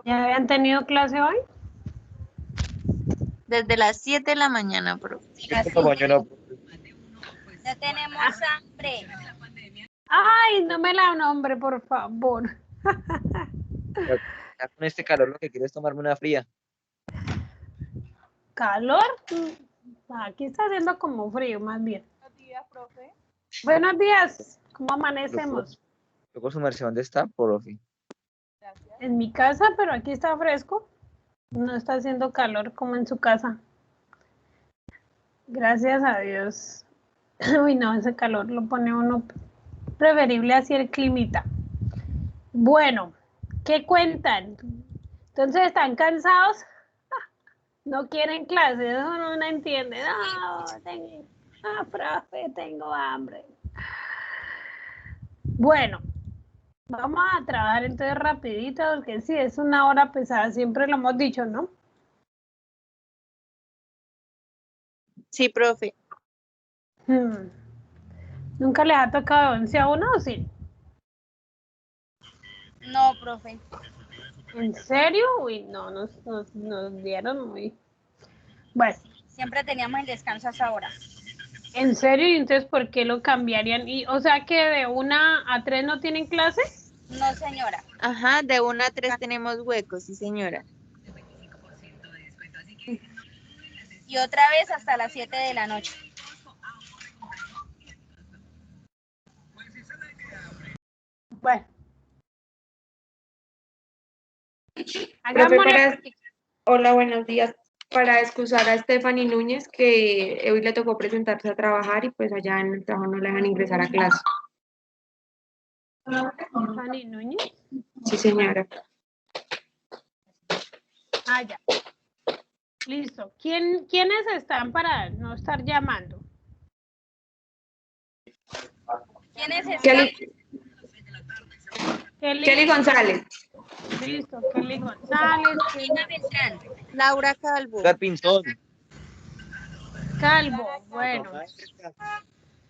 ¿Ya habían tenido clase hoy? Desde las 7 de la mañana, profe. Mañana. Ya tenemos hambre. Ay, no me la nombre, por favor. Ya con este calor lo que quiero es tomarme una fría. ¿Calor? Aquí está haciendo como frío, más bien. Buenos días, profe. Buenos días, ¿cómo amanecemos? Luego su merced, ¿dónde está, profe? Gracias. En mi casa, pero aquí está fresco. No está haciendo calor como en su casa. Gracias a Dios. Uy, no, ese calor lo pone uno preferible así el climita. Bueno, ¿qué cuentan? Entonces, ¿están cansados? No quieren clases, eso no entiende. No, profe, tengo hambre. Bueno, vamos a trabajar entonces rapidito, porque sí, es una hora pesada, siempre lo hemos dicho, ¿no? Sí, profe. ¿Nunca les ha tocado 11 a 1 o sí? No, profe. ¿En serio? Uy, no, nos dieron muy... Bueno, Siempre teníamos el descanso a esa hora. ¿en serio? ¿Y entonces por qué lo cambiarían? Y, o sea que de 1 a 3 no tienen clase. No, señora. Ajá, de 1 a 3 tenemos huecos, sí, señora. Y otra vez hasta las 7 de la noche. Bueno. Profe, Hagámosle. hola, buenos días. Para excusar a Stephanie Núñez, que hoy le tocó presentarse a trabajar y pues allá en el trabajo no le dejan ingresar a clase. Fanny Núñez. Sí, señora. Ah, ya. Listo. ¿Quiénes están para no estar llamando? ¿Quiénes están? Kelly González. Listo, Kelly González, Lina Beltrán. Laura Calvo. Edgar Pinzón. Calvo, bueno.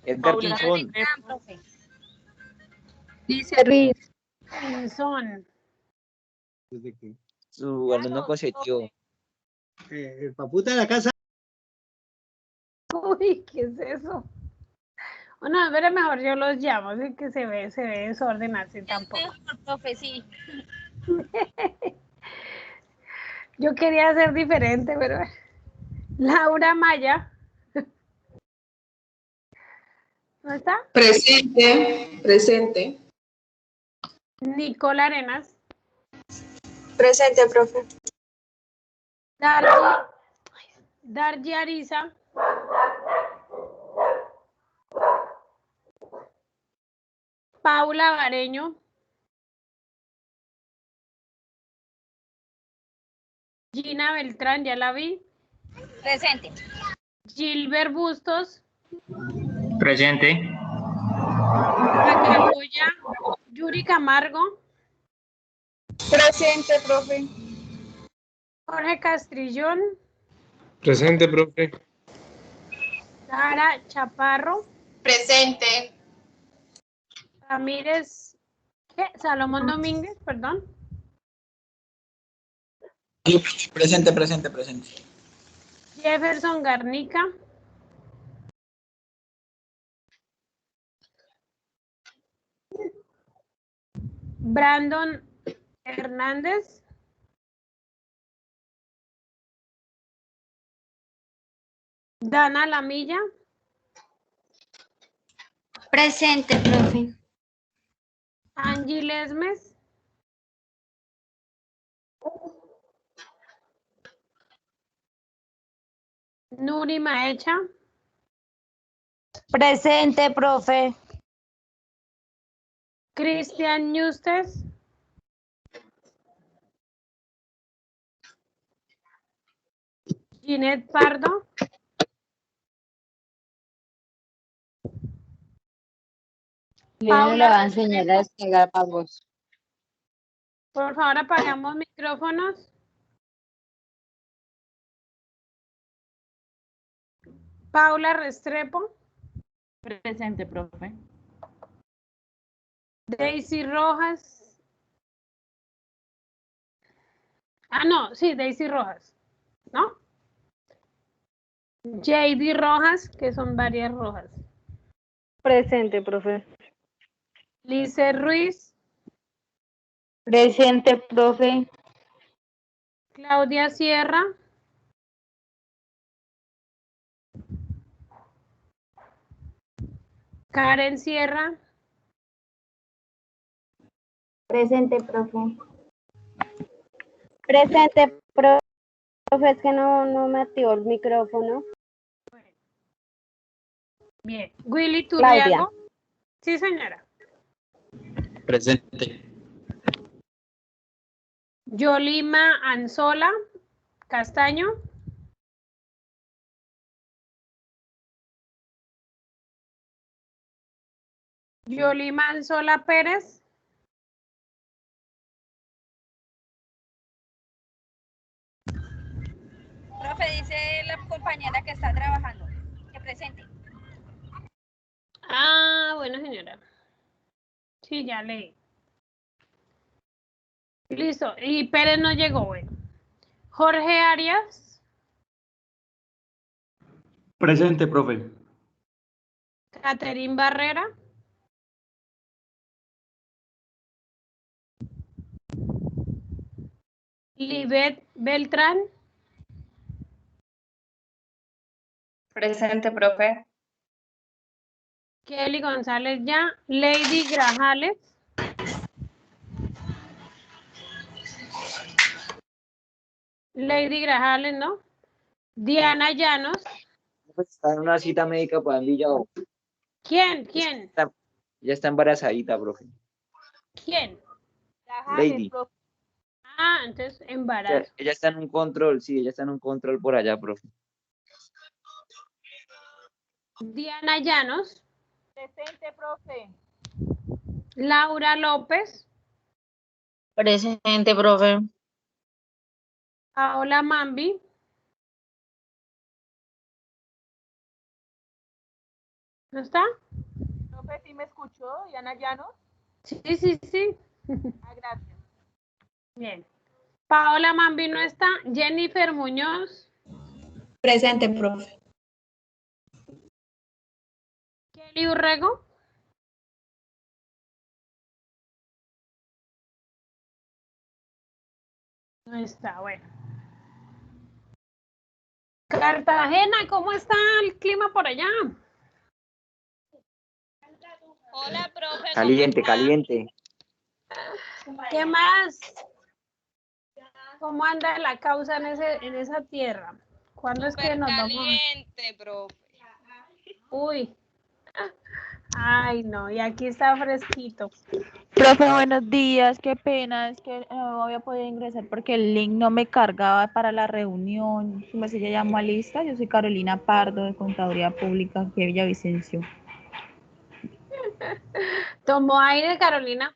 Edgar Pinzón. Beltrán, profe. Dice Riz. Pinzón. Su alumno consentido. El paputa de la casa. Uy, ¿qué es eso? Bueno, pero mejor yo los llamo, así que se ve desorden así tampoco. Mejor, profe, sí. Yo quería ser diferente, pero Laura Maya. ¿No está? Presente, presente. Nicole Arenas. Presente, profe. Dargy Ariza. Paula Bareño. Gina Beltrán, ya la vi. Presente. Gilbert Bustos. Presente. Raquel Goya. Yuri Camargo. Presente, profe. Jorge Castrillón. Presente, profe. Sara Chaparro. Presente. Ramírez. ¿Qué? Salomón Domínguez, perdón. Presente. Jefferson Garnica. Brandon Hernández. Dana Lamilla. Presente, profe. Angie Lesmes. Nuri Maecha. Presente, profe. Cristian Ñustes. Ginette Pardo. Lina le va a enseñar a descargar pagos. Por favor, apagamos micrófonos. Paula Restrepo. Presente, profe. Daisy Rojas. Ah, no, sí, Daisy Rojas, ¿no? JD Rojas, que son varias Rojas. Presente, profe. Lice Ruiz, Presente, profe. Claudia Sierra, Karen Sierra, Presente, profe. Presente, profe. Es que no me activó el micrófono. bien. Willy Claudia. Turriago, sí señora. Presente. Yolima Anzola Castaño, Yolima Anzola Pérez, Profe, dice la compañera que está trabajando, que presente. ah, bueno señora, sí, ya leí. Listo, y Pérez no llegó, bueno. Jorge Arias, Presente, profe. Caterín Barrera, Libet Beltrán, Presente, profe. Kelly González ya, Lady Grajales, Lady Grajales, ¿no? Diana Llanos, Está en una cita médica para Villao. ¿quién? Ya está embarazadita, profe. ¿Quién? Lady. Ah, entonces embarazo. Ella está en un control, sí, ella está en un control por allá, profe. Diana Llanos, Presente, profe. Laura López, Presente, profe. Paola Mambi, ¿no está? Profe, ¿sí me escuchó, Diana Llanos? Sí. Ah, gracias. Bien. Paola Mambi no está. Jennifer Muñoz, Presente, profe. Kelly Urrego, no está, bueno. Cartagena, ¿cómo está el clima por allá? Hola, profe. Caliente, caliente. ¿Qué más? ¿Cómo anda la causa en esa tierra? ¿Cuándo es que nos vamos? Caliente, profe. Uy. Ay, no, y aquí está fresquito. Profe, buenos días, qué pena, es que no había podido ingresar porque el link no me cargaba para la reunión. Como se llama lista, yo soy Carolina Pardo de Contaduría Pública aquí de Villavicencio. Tomó aire Carolina.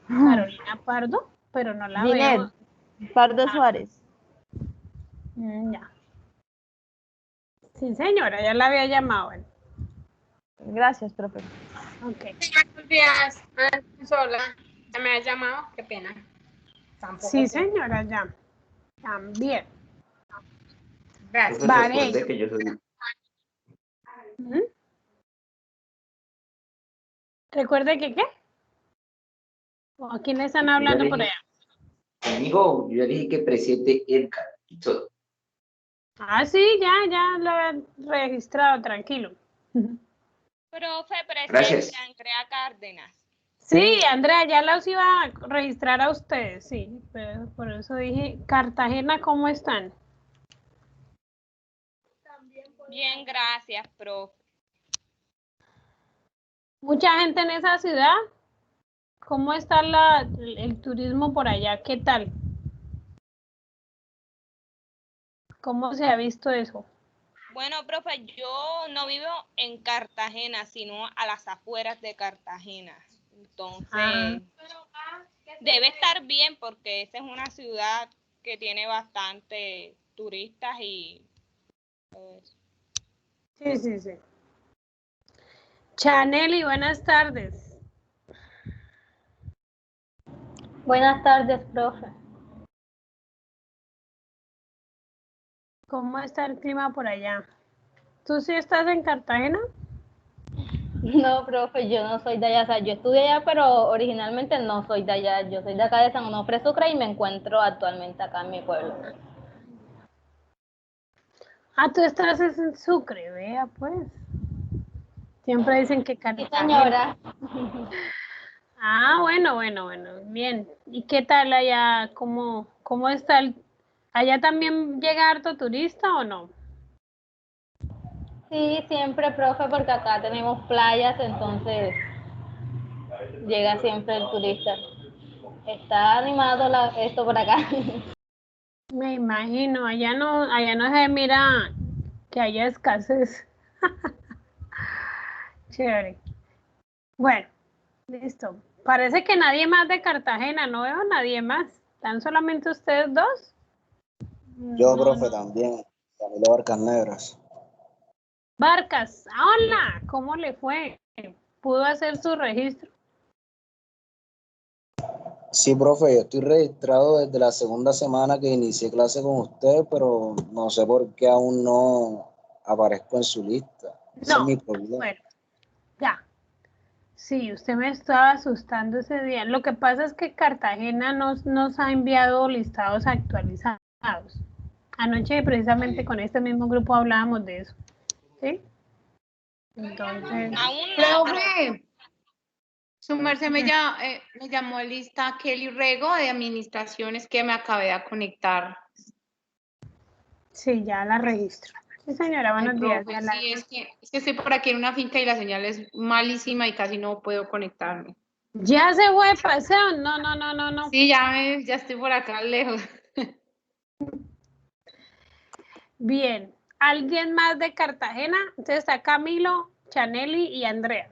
Carolina Pardo, pero no la veo. Ginette Pardo Suárez. Ya. Sí, señora, ya la había llamado. Bueno. Gracias, profe. Ok. Buenos días. Sola. ¿Ya me has llamado? Qué pena. Tampoco Sí, sé. señora, ya. También. Gracias. Entonces, Vale. recuerde que yo soy... ¿Mm? Recuerde que, ¿qué? ¿O a quién le están hablando por allá? Amigo, yo ya dije que presente Edgar y todo. Ah, sí, ya lo he registrado, tranquilo. Profe, presente, Gracias. Andrea Cárdenas. Sí, Andrea, ya los iba a registrar a ustedes, sí. Pero por eso dije, Cartagena, ¿cómo están? Bien, gracias, profe. Mucha gente en esa ciudad. ¿Cómo está el turismo por allá? ¿Qué tal? ¿Cómo se ha visto eso? Bueno, profe, yo no vivo en Cartagena, sino a las afueras de Cartagena. Entonces, debe estar bien porque esa es una ciudad que tiene bastante turistas y todo eso. Sí. Chaneli, buenas tardes. Buenas tardes, profe. ¿Cómo está el clima por allá? ¿Tú sí estás en Cartagena? No, profe, yo no soy de allá, o sea, yo estudié allá, pero originalmente no soy de allá, yo soy de acá de San Onofre, Sucre y me encuentro actualmente acá en mi pueblo. Ah, tú estás en Sucre, vea pues. Siempre dicen que Sí, Cartagena. señora. Ah, bueno, bien. ¿Y qué tal allá? ¿Cómo está allá también llega harto turista o no? Sí, siempre, profe, porque acá tenemos playas, entonces llega siempre el turista. Está animado esto por acá. Me imagino, allá no se mira que haya escasez. Chévere. Bueno, listo. Parece que nadie más de Cartagena, no veo a nadie más. ¿Están solamente ustedes dos? Yo, No, profe, no. también. Camilo Barcas Negras. Barcas, hola, ¿cómo le fue? ¿Pudo hacer su registro? Sí, profe, yo estoy registrado desde la segunda semana que inicié clase con usted, pero no sé por qué aún no aparezco en su lista. Ese es No. mi problema. Bueno, ya. Sí, usted me estaba asustando ese día. Lo que pasa es que Cartagena nos ha enviado listados actualizados. Anoche precisamente con este mismo grupo hablábamos de eso. ¿Sí? Entonces, Aún no, Profe, su merced me llamó lista Kelly Rego de Administraciones que me acabé de conectar. sí, ya la registro. Sí, señora, Ay, buenos días. profe, sí, es que estoy por aquí en una finca y la señal es malísima y casi no puedo conectarme. ¿Ya se fue de paseo? No. Sí, ya estoy por acá lejos. Bien. ¿Alguien más de Cartagena? Entonces está Camilo, Chaneli y Andrea.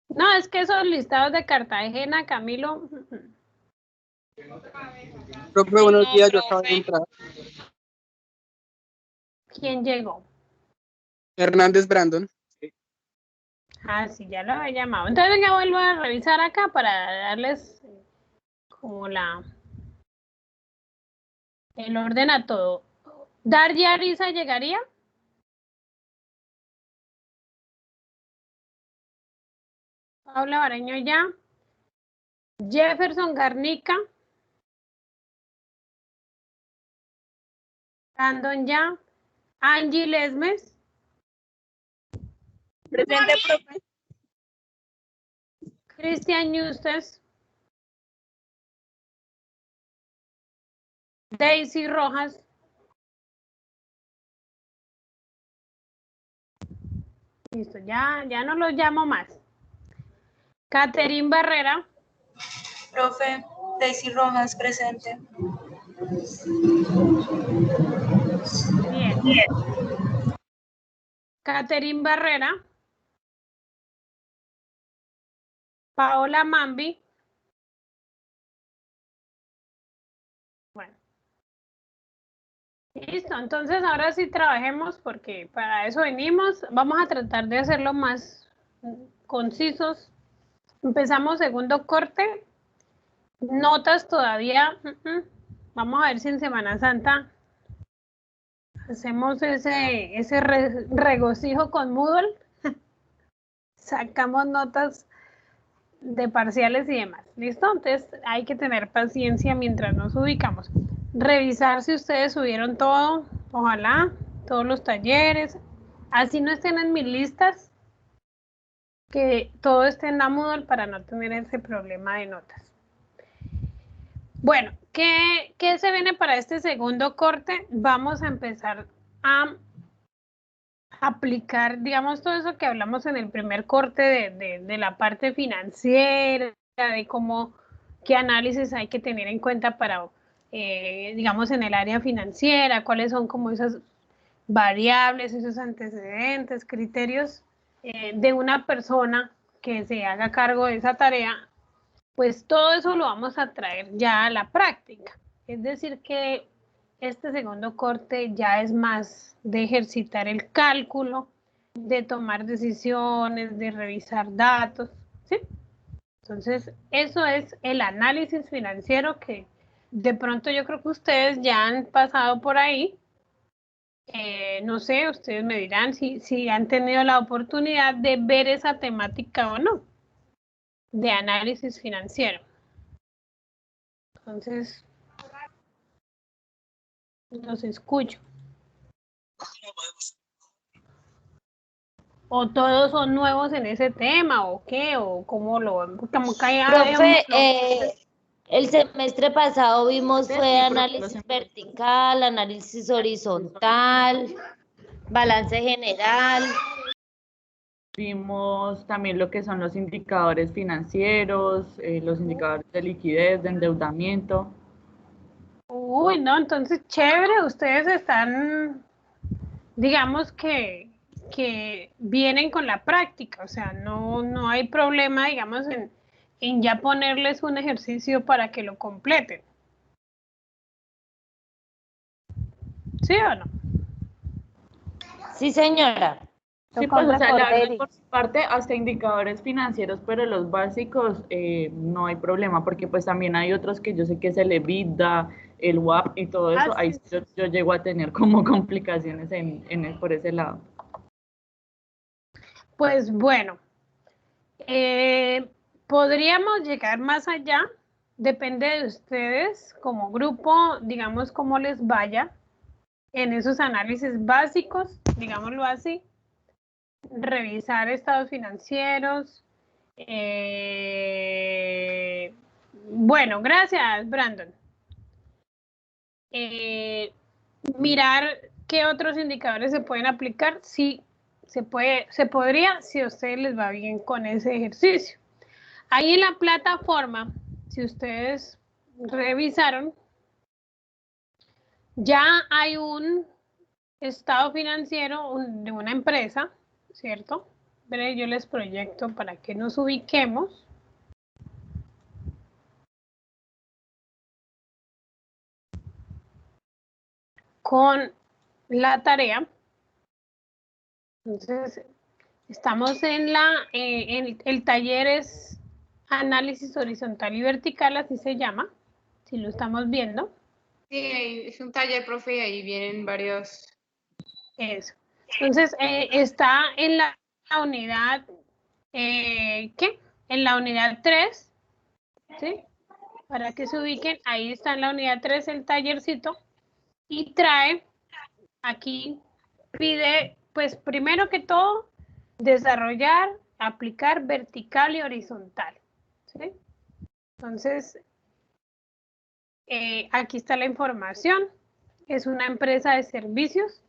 No, es que esos listados de Cartagena, Camilo. Profe, buenos no, días, yo acabo de profe. entrar. ¿Quién llegó? Hernández Brandon. Ah, sí, ya lo había llamado. Entonces ya vuelvo a revisar acá para darles como el orden a todo. ¿Darya Arisa llegaría? Paula Bareño ya. Jefferson Garnica. Brandon ya. Angie Lesmes. Presente, profe. Cristian Yustes. Daisy Rojas. Listo, ya no los llamo más. Catherine Barrera. Profe, Daisy Rojas, presente. Bien. Catherine Barrera. Paola Mambi. Bueno. Listo, entonces ahora sí trabajemos porque para eso venimos. Vamos a tratar de hacerlo más concisos. Empezamos segundo corte. Notas todavía. Vamos a ver si en Semana Santa hacemos ese regocijo con Moodle. Sacamos notas de parciales y demás. ¿Listo? Entonces hay que tener paciencia mientras nos ubicamos. Revisar si ustedes subieron todo, ojalá, todos los talleres. Así no estén en mis listas, que todo esté en la Moodle para no tener ese problema de notas. Bueno, ¿qué se viene para este segundo corte? Vamos a empezar a aplicar, digamos, todo eso que hablamos en el primer corte de la parte financiera, de cómo, qué análisis hay que tener en cuenta para, digamos, en el área financiera, cuáles son como esas variables, esos antecedentes, criterios de una persona que se haga cargo de esa tarea, pues todo eso lo vamos a traer ya a la práctica. Es decir, que este segundo corte ya es más de ejercitar el cálculo, de tomar decisiones, de revisar datos, ¿sí? Entonces, eso es el análisis financiero que de pronto yo creo que ustedes ya han pasado por ahí, No sé, ustedes me dirán si han tenido la oportunidad de ver esa temática o no, de análisis financiero. Entonces, los escucho. ¿O todos son nuevos en ese tema o qué? ¿O cómo lo ven? Como que Profe, el semestre pasado vimos fue análisis vertical, análisis horizontal, balance general. Vimos también lo que son los indicadores financieros, los indicadores de liquidez, de endeudamiento. Uy, no, entonces chévere, ustedes están, digamos que vienen con la práctica, o sea, no hay problema, digamos, en ya ponerles un ejercicio para que lo completen. ¿Sí o no? Sí, señora. Sí, pues, o sea, la verdad, por su parte, hasta indicadores financieros, pero los básicos no hay problema, porque pues también hay otros que yo sé que es el EBITDA, el WAP y todo eso, ahí yo llego a tener como complicaciones por ese lado. Pues bueno, podríamos llegar más allá, depende de ustedes como grupo, digamos cómo les vaya en esos análisis básicos, digámoslo así, revisar estados financieros. Bueno, gracias, Brandon. Mirar qué otros indicadores se pueden aplicar, sí, se podría, si a ustedes les va bien con ese ejercicio. Ahí en la plataforma, si ustedes revisaron, ya hay un estado financiero de una empresa, ¿cierto? Pero yo les proyecto para que nos ubiquemos. Con la tarea. Entonces, estamos en el taller es análisis horizontal y vertical, así se llama, si lo estamos viendo. Sí, es un taller, profe, y ahí vienen varios. Eso. Entonces, está en la unidad, ¿qué? En la unidad 3, ¿sí? Para que se ubiquen, ahí está en la unidad 3 el tallercito y trae, aquí pide, pues primero que todo, desarrollar, aplicar vertical y horizontal, ¿sí? Entonces, aquí está la información. Es una empresa de servicios,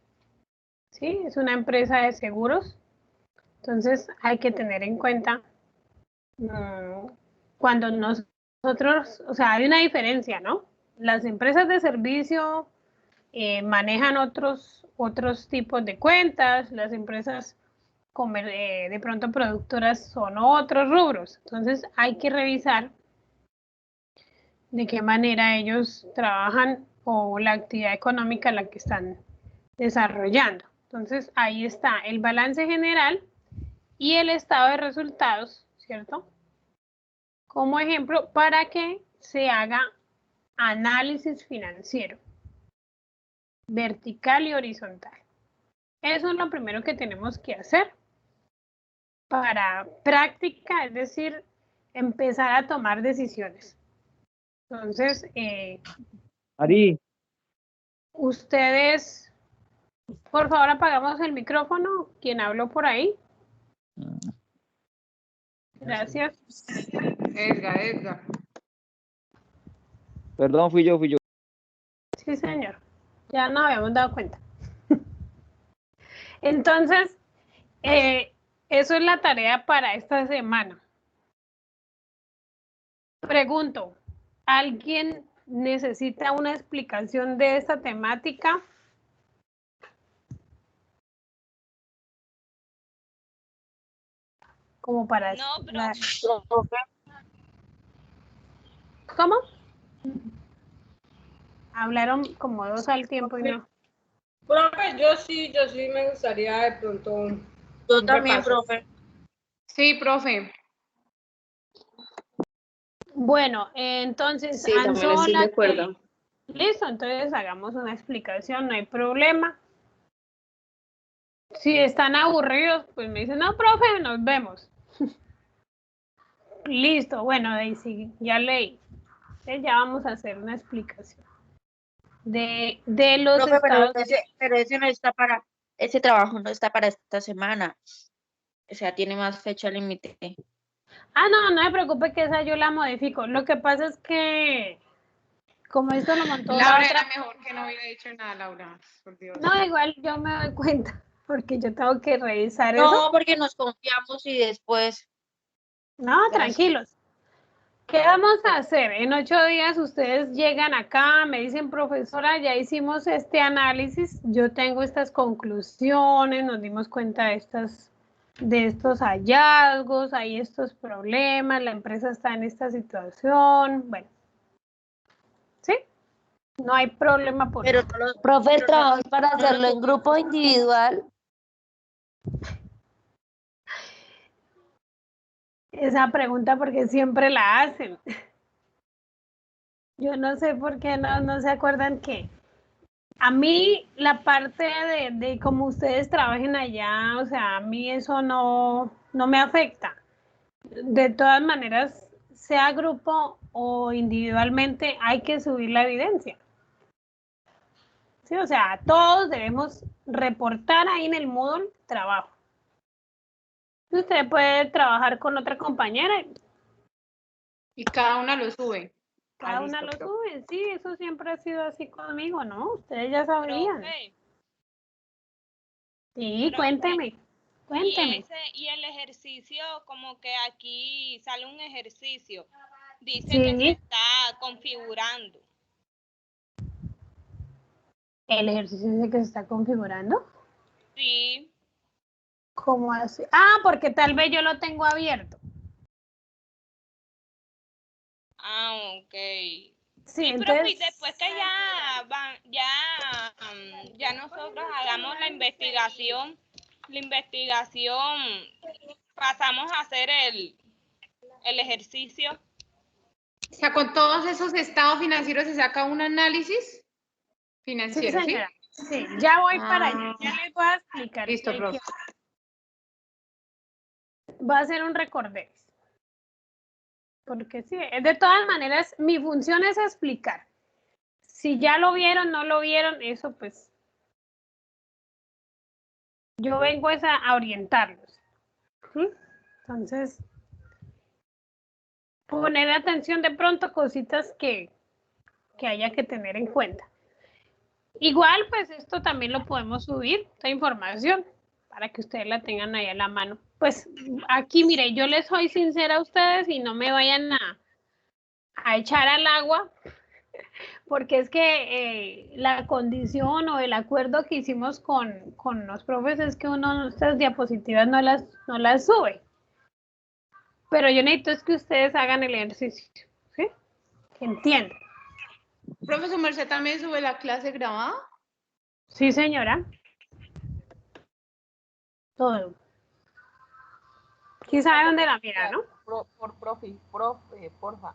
¿sí? Es una empresa de seguros. Entonces, hay que tener en cuenta cuando nosotros, o sea, hay una diferencia, ¿no? Las empresas de servicio manejan otros tipos de cuentas, las empresas de pronto productoras son otros rubros. Entonces, hay que revisar de qué manera ellos trabajan o la actividad económica en la que están desarrollando. Entonces, ahí está el balance general y el estado de resultados, ¿cierto? Como ejemplo, para que se haga análisis financiero, vertical y horizontal. Eso es lo primero que tenemos que hacer para práctica, es decir, empezar a tomar decisiones. Entonces, Ari, ustedes, por favor, apagamos el micrófono. ¿Quién habló por ahí? Gracias. Edgar. perdón, fui yo. Sí, señor. Ya nos habíamos dado cuenta. Entonces, eso es la tarea para esta semana. Pregunto, ¿alguien necesita una explicación de esta temática? Como para... No, ¿Cómo? Hablaron como dos al tiempo y no. Profe, yo sí me gustaría de pronto. Yo también, profe. Sí, profe. Bueno, entonces, Sí, también estoy de acuerdo. Listo, entonces hagamos una explicación, no hay problema. Si están aburridos, pues me dicen, no, profe, nos vemos. Listo, bueno, Daisy, ya leí. Entonces ya vamos a hacer una explicación de los Profe, estados. pero ese no está para, ese trabajo no está para esta semana. O sea, tiene más fecha límite. Ah, no se preocupe que esa yo la modifico. Lo que pasa es que, como esto lo montó Laura, la otra... era mejor que no hubiera dicho nada, Laura, por Dios. No, igual yo me doy cuenta, porque yo tengo que revisar eso. No, porque nos confiamos y después... No, tranquilos. ¿Qué vamos a hacer? En 8 días ustedes llegan acá, me dicen, profesora, ya hicimos este análisis, yo tengo estas conclusiones, nos dimos cuenta de estos hallazgos, hay estos problemas, la empresa está en esta situación, bueno. ¿Sí? No hay problema por Pero eso. profe, el trabajo es para hacerlo en grupo individual. Esa pregunta porque siempre la hacen. Yo no sé por qué no se acuerdan que a mí la parte de cómo ustedes trabajen allá, o sea, a mí eso no me afecta. De todas maneras, sea grupo o individualmente, hay que subir la evidencia. Sí, o sea, todos debemos reportar ahí en el Moodle trabajo. Usted puede trabajar con otra compañera. Y cada una lo sube. Cada una lo sube, sí, eso siempre ha sido así conmigo, ¿no? Ustedes ya sabían. Profe, Sí, cuénteme. Y el ejercicio, como que aquí sale un ejercicio. Dice Sí. que se está configurando. ¿El ejercicio dice que se está configurando? Sí. ¿Cómo así? Ah, porque tal vez yo lo tengo abierto. Ah, ok. Sí, Pero entonces... después que ya nosotros hagamos la investigación, pasamos a hacer el ejercicio. O sea, con todos esos estados financieros se saca un análisis financiero, ¿sí? Señora. Sí, ya voy para allá. Ya les voy a explicar. Listo, profe. Va a ser un recorderis. Porque sí, de todas maneras, mi función es explicar. Si ya lo vieron, no lo vieron, eso pues... Yo vengo a orientarlos. ¿Sí? Entonces, poner atención de pronto cositas que haya que tener en cuenta. Igual, pues esto también lo podemos subir, esta información, para que ustedes la tengan ahí a la mano. Pues aquí, mire, yo les soy sincera a ustedes y no me vayan a echar al agua, porque es que la condición o el acuerdo que hicimos con los profes es que uno estas diapositivas no las sube. Pero yo necesito es que ustedes hagan el ejercicio, ¿sí? Que entiendan. ¿Profesor Merced también sube la clase grabada? Sí, señora. Todo. ¿Quién sabe dónde la mira, no? Profe, porfa.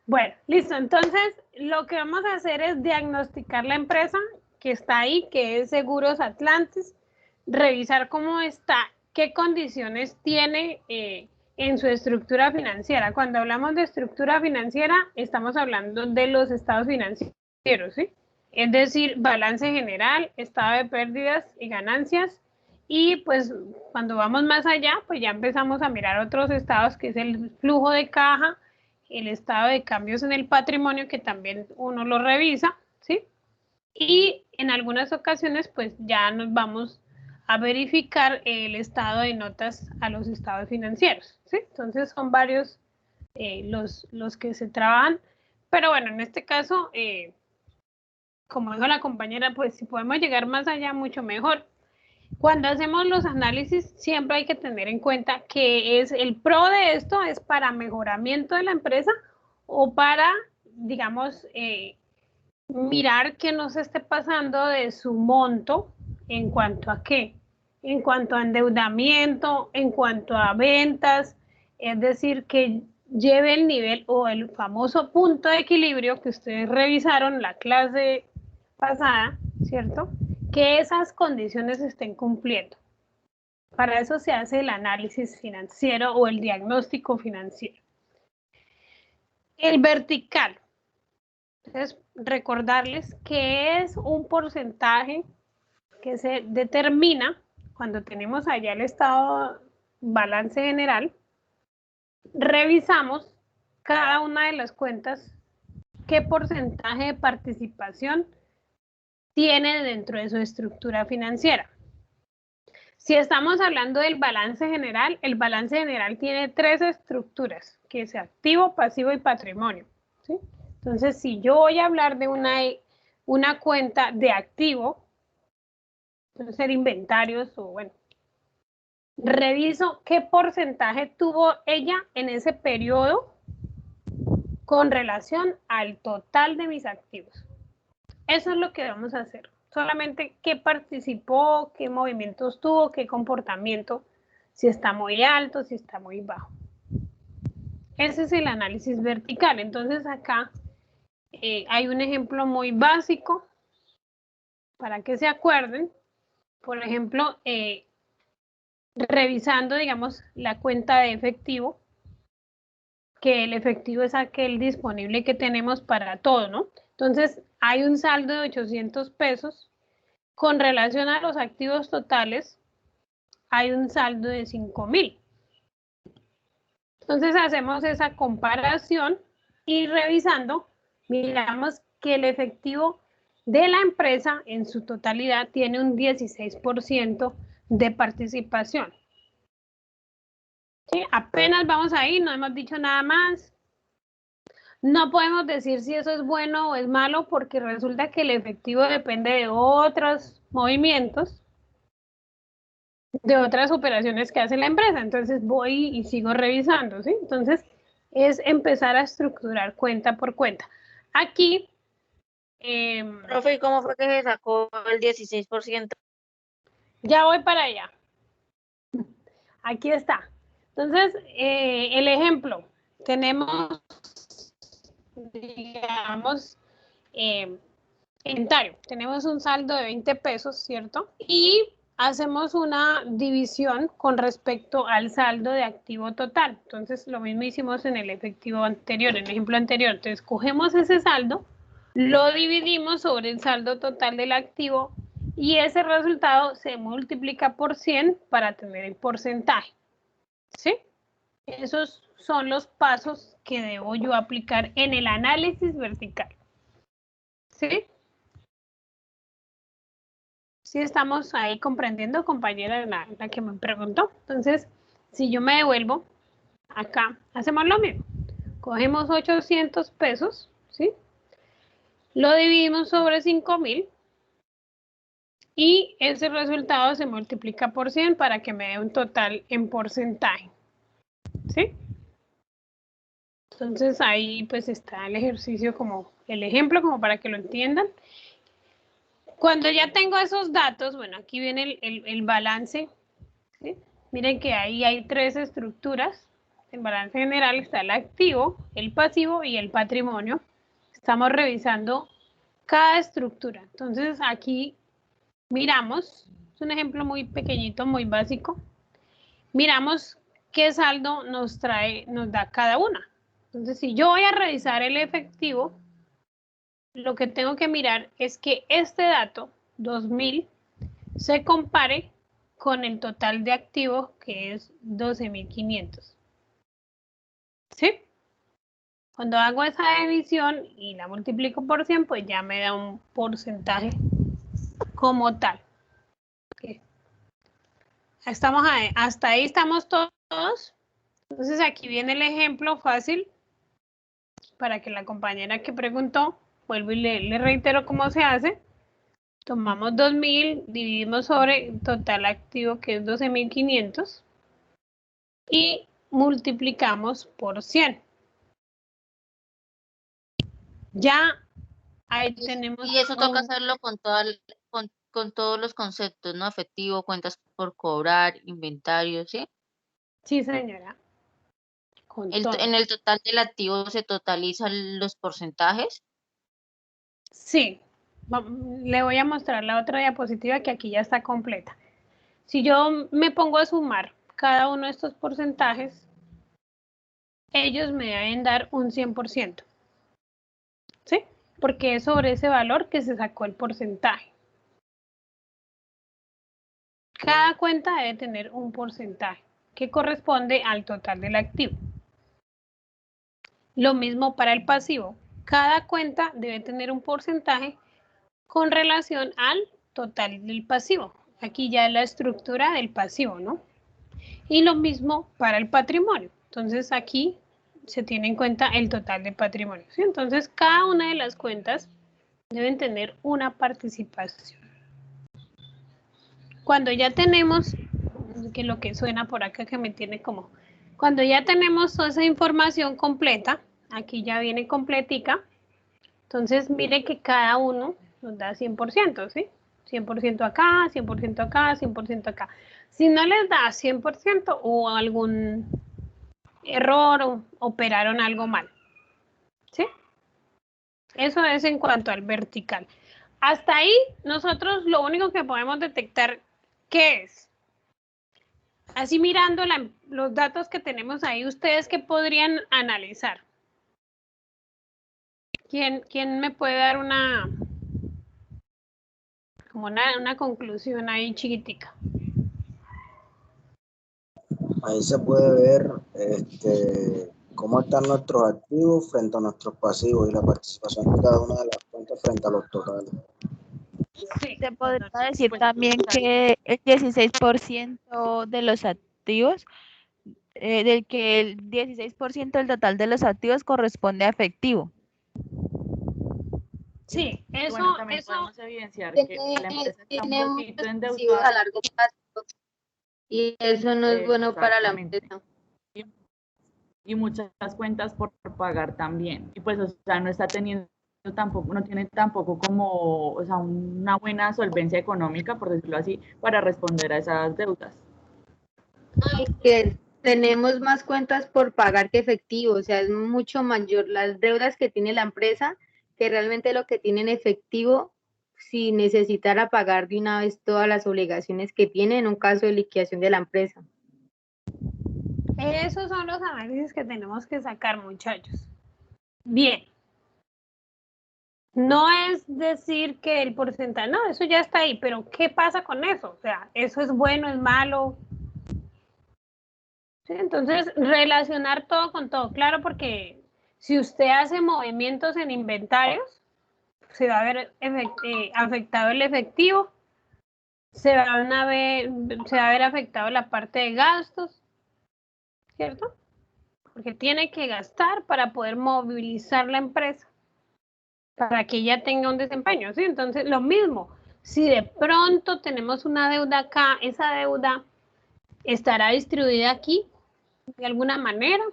Bueno, listo. Entonces, lo que vamos a hacer es diagnosticar la empresa que está ahí, que es Seguros Atlantis, revisar cómo está, qué condiciones tiene en su estructura financiera. Cuando hablamos de estructura financiera, estamos hablando de los estados financieros, ¿sí? Es decir, balance general, estado de pérdidas y ganancias. Y pues cuando vamos más allá, pues ya empezamos a mirar otros estados, que es el flujo de caja, el estado de cambios en el patrimonio, que también uno lo revisa, ¿sí? Y en algunas ocasiones, pues ya nos vamos a verificar el estado de notas a los estados financieros, ¿sí? Entonces son varios los que se trabajan, pero bueno, en este caso, como dijo la compañera, pues si podemos llegar más allá, mucho mejor. Cuando hacemos los análisis, siempre hay que tener en cuenta que es el pro de esto es para mejoramiento de la empresa o para, digamos, mirar que no se esté pasando de su monto en cuanto a qué, en cuanto a endeudamiento, en cuanto a ventas, es decir, que lleve el nivel o el famoso punto de equilibrio que ustedes revisaron la clase pasada, ¿cierto? que esas condiciones estén cumpliendo. Para eso se hace el análisis financiero o el diagnóstico financiero. El vertical. Entonces, recordarles que es un porcentaje que se determina cuando tenemos allá el estado balance general. Revisamos cada una de las cuentas, qué porcentaje de participación tiene dentro de su estructura financiera. Si estamos hablando del balance general, el balance general tiene 3 estructuras, que es activo, pasivo y patrimonio, ¿sí? Entonces, si yo voy a hablar de una cuenta de activo, puede ser inventarios o bueno, reviso qué porcentaje tuvo ella en ese periodo con relación al total de mis activos. Eso es lo que vamos a hacer. Solamente qué participó, qué movimientos tuvo, qué comportamiento, si está muy alto, si está muy bajo. Ese es el análisis vertical. Entonces acá hay un ejemplo muy básico para que se acuerden. Por ejemplo, revisando, digamos, la cuenta de efectivo, que el efectivo es aquel disponible que tenemos para todo, ¿no? Entonces, hay un saldo de 800 pesos. Con relación a los activos totales, hay un saldo de 5.000. Entonces, hacemos esa comparación y revisando, miramos que el efectivo de la empresa en su totalidad tiene un 16% de participación. ¿Sí? Apenas vamos ahí, no hemos dicho nada más. No podemos decir si eso es bueno o es malo porque resulta que el efectivo depende de otros movimientos, de otras operaciones que hace la empresa. Entonces voy y sigo revisando, ¿sí? Entonces es empezar a estructurar cuenta por cuenta. Aquí... Profe, ¿y cómo fue que se sacó el 16%? Ya voy para allá. Aquí está. Entonces, el ejemplo. Tenemos, digamos, inventario. Tenemos un saldo de 20 pesos, ¿cierto? Y hacemos una división con respecto al saldo de activo total. Entonces, lo mismo hicimos en el efectivo anterior, en el ejemplo anterior. Entonces, cogemos ese saldo, lo dividimos sobre el saldo total del activo y ese resultado se multiplica por 100 para tener el porcentaje. ¿Sí? Esos son los pasos que debo yo aplicar en el análisis vertical. ¿Sí? Sí estamos ahí comprendiendo, compañera, la que me preguntó. Entonces, si yo me devuelvo, acá hacemos lo mismo. Cogemos 800 pesos, ¿sí? Lo dividimos sobre 5.000 y ese resultado se multiplica por 100 para que me dé un total en porcentaje, ¿sí? Entonces ahí pues está el ejercicio como el ejemplo como para que lo entiendan. Cuando ya tengo esos datos, bueno, aquí viene el balance, ¿sí? Miren que ahí hay 3 estructuras. El balance general está el activo, el pasivo y el patrimonio. Estamos revisando cada estructura. Entonces aquí miramos, es un ejemplo muy pequeñito, muy básico. Miramos qué saldo nos da cada una. Entonces, si yo voy a revisar el efectivo, lo que tengo que mirar es que este dato, 2.000, se compare con el total de activos, que es 12.500. ¿Sí? Cuando hago esa división y la multiplico por 100, pues ya me da un porcentaje como tal. Okay. Estamos ahí, hasta ahí estamos todos. Entonces aquí viene el ejemplo fácil para que la compañera que preguntó, vuelvo y le reitero cómo se hace. Tomamos 2.000, dividimos sobre el total activo que es 12.500 y multiplicamos por 100. Ya ahí tenemos... Y eso toca hacerlo con, con todos los conceptos, ¿no? Efectivo, cuentas por cobrar, inventario, ¿sí? Sí, señora. En el total del activo se totalizan los porcentajes. Sí. Le voy a mostrar la otra diapositiva que aquí ya está completa. Si yo me pongo a sumar cada uno de estos porcentajes, ellos me deben dar un 100%. ¿Sí? Porque es sobre ese valor que se sacó el porcentaje. Cada cuenta debe tener un porcentaje que corresponde al total del activo. Lo mismo para el pasivo. Cada cuenta debe tener un porcentaje con relación al total del pasivo. Aquí ya la estructura del pasivo, ¿no? Y lo mismo para el patrimonio. Entonces aquí se tiene en cuenta el total de patrimonio, ¿sí? Entonces cada una de las cuentas deben tener una participación. Cuando ya tenemos, que lo que suena por acá que me tiene como, cuando ya tenemos toda esa información completa, aquí ya viene completica, entonces mire que cada uno nos da 100%, ¿sí? 100% acá, 100% acá, 100% acá. Si no les da 100% o algún error o operaron algo mal, ¿sí? Eso es en cuanto al vertical. Hasta ahí nosotros lo único que podemos detectar, ¿qué es? Así mirando los datos que tenemos ahí, ¿ustedes qué podrían analizar? ¿Quién me puede dar una conclusión ahí chiquitica? Ahí se puede ver cómo están nuestros activos frente a nuestros pasivos y la participación de cada una de las cuentas frente a los totales. Sí. Se podría decir también que el 16% de los activos, del que el 16% del total de los activos corresponde a efectivo. Sí, eso, bueno, también podemos evidenciar que la empresa está un poquito endeudada a largo plazo y eso no es bueno para la empresa. Y muchas cuentas por pagar también. Y pues, o sea, no está teniendo tampoco, no tiene tampoco como, o sea, una buena solvencia económica, por decirlo así, para responder a esas deudas. Que tenemos más cuentas por pagar que efectivo, o sea, es mucho mayor las deudas que tiene la empresa que realmente lo que tiene en efectivo si necesitara pagar de una vez todas las obligaciones que tiene en un caso de liquidación de la empresa. Esos son los análisis que tenemos que sacar, muchachos. Bien. No es decir que el porcentaje, no, eso ya está ahí, pero ¿qué pasa con eso? O sea, ¿eso es bueno, es malo? ¿Sí? Entonces, relacionar todo con todo, claro, porque si usted hace movimientos en inventarios, se va a ver afectado el efectivo, se va a ver afectado la parte de gastos, ¿cierto? Porque tiene que gastar para poder movilizar la empresa, para que ella tenga un desempeño, ¿sí? Entonces, lo mismo, si de pronto tenemos una deuda acá, esa deuda estará distribuida aquí, de alguna manera.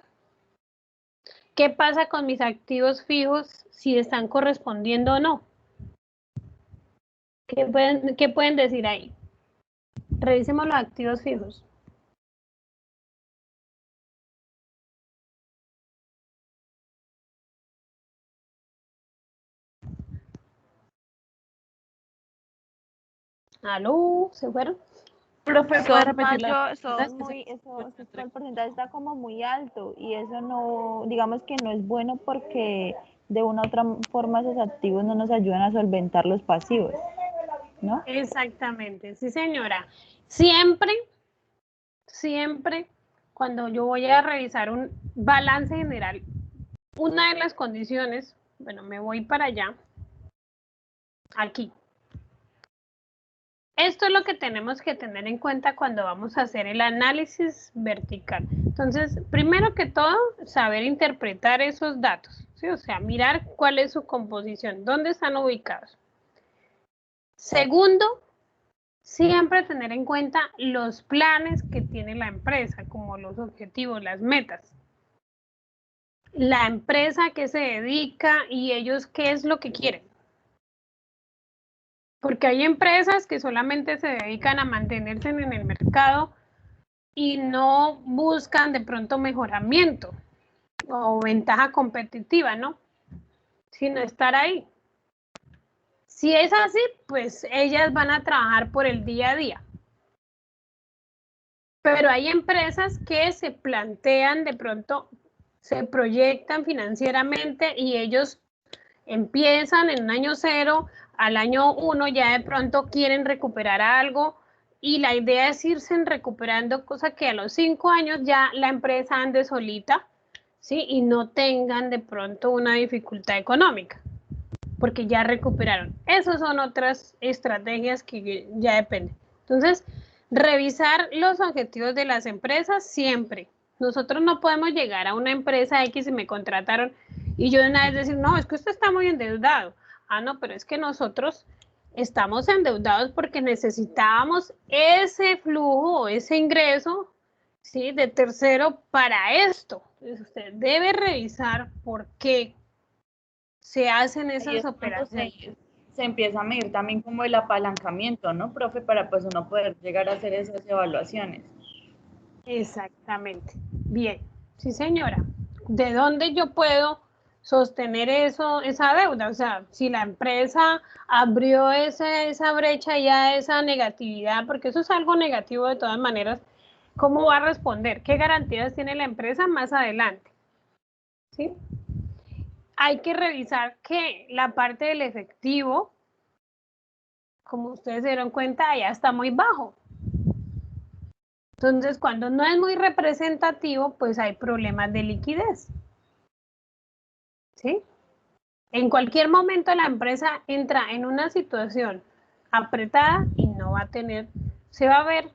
¿Qué pasa con mis activos fijos si están correspondiendo o no? ¿Qué pueden decir ahí? Revisemos los activos fijos. ¿Aló? ¿Se fueron? Profe, ¿puede repetir el porcentaje está como muy alto y eso no, digamos que no es bueno porque de una u otra forma esos activos no nos ayudan a solventar los pasivos, ¿no? Exactamente, sí señora. Siempre cuando yo voy a revisar un balance general, una de las condiciones, bueno, me voy para allá, aquí. Esto es lo que tenemos que tener en cuenta cuando vamos a hacer el análisis vertical. Entonces, primero que todo, saber interpretar esos datos, ¿sí? O sea, mirar cuál es su composición, dónde están ubicados. Segundo, siempre tener en cuenta los planes que tiene la empresa, como los objetivos, las metas. La empresa que se dedica y ellos qué es lo que quieren. Porque hay empresas que solamente se dedican a mantenerse en el mercado y no buscan de pronto mejoramiento o ventaja competitiva, ¿no? Sino estar ahí. Si es así, pues ellas van a trabajar por el día a día. Pero hay empresas que se plantean de pronto, se proyectan financieramente y ellos empiezan en un año 0, al año 1 ya de pronto quieren recuperar algo y la idea es irse recuperando, cosa que a los 5 años ya la empresa ande solita, ¿sí? Y no tengan de pronto una dificultad económica, porque ya recuperaron. Esas son otras estrategias que ya dependen. Entonces, revisar los objetivos de las empresas siempre. Nosotros no podemos llegar a una empresa X y me contrataron y yo de una vez decir, no, es que usted está muy endeudado. Ah, no, pero es que nosotros estamos endeudados porque necesitábamos ese flujo, ese ingreso, ¿sí? De tercero para esto. Entonces, usted debe revisar por qué se hacen Ahí esas es cuando operaciones. se empieza a medir también como el apalancamiento, ¿no, profe? Para pues uno poder llegar a hacer esas evaluaciones. Exactamente. Bien. Sí, señora. ¿De dónde yo puedo sostener eso, esa deuda? O sea, si la empresa abrió esa brecha ya, esa negatividad, porque eso es algo negativo de todas maneras, ¿cómo va a responder? ¿Qué garantías tiene la empresa más adelante? ¿Sí? Hay que revisar que la parte del efectivo, como ustedes se dieron cuenta, ya está muy bajo. Entonces, cuando no es muy representativo, pues hay problemas de liquidez. ¿Sí? En cualquier momento la empresa entra en una situación apretada y no va a tener, se va a ver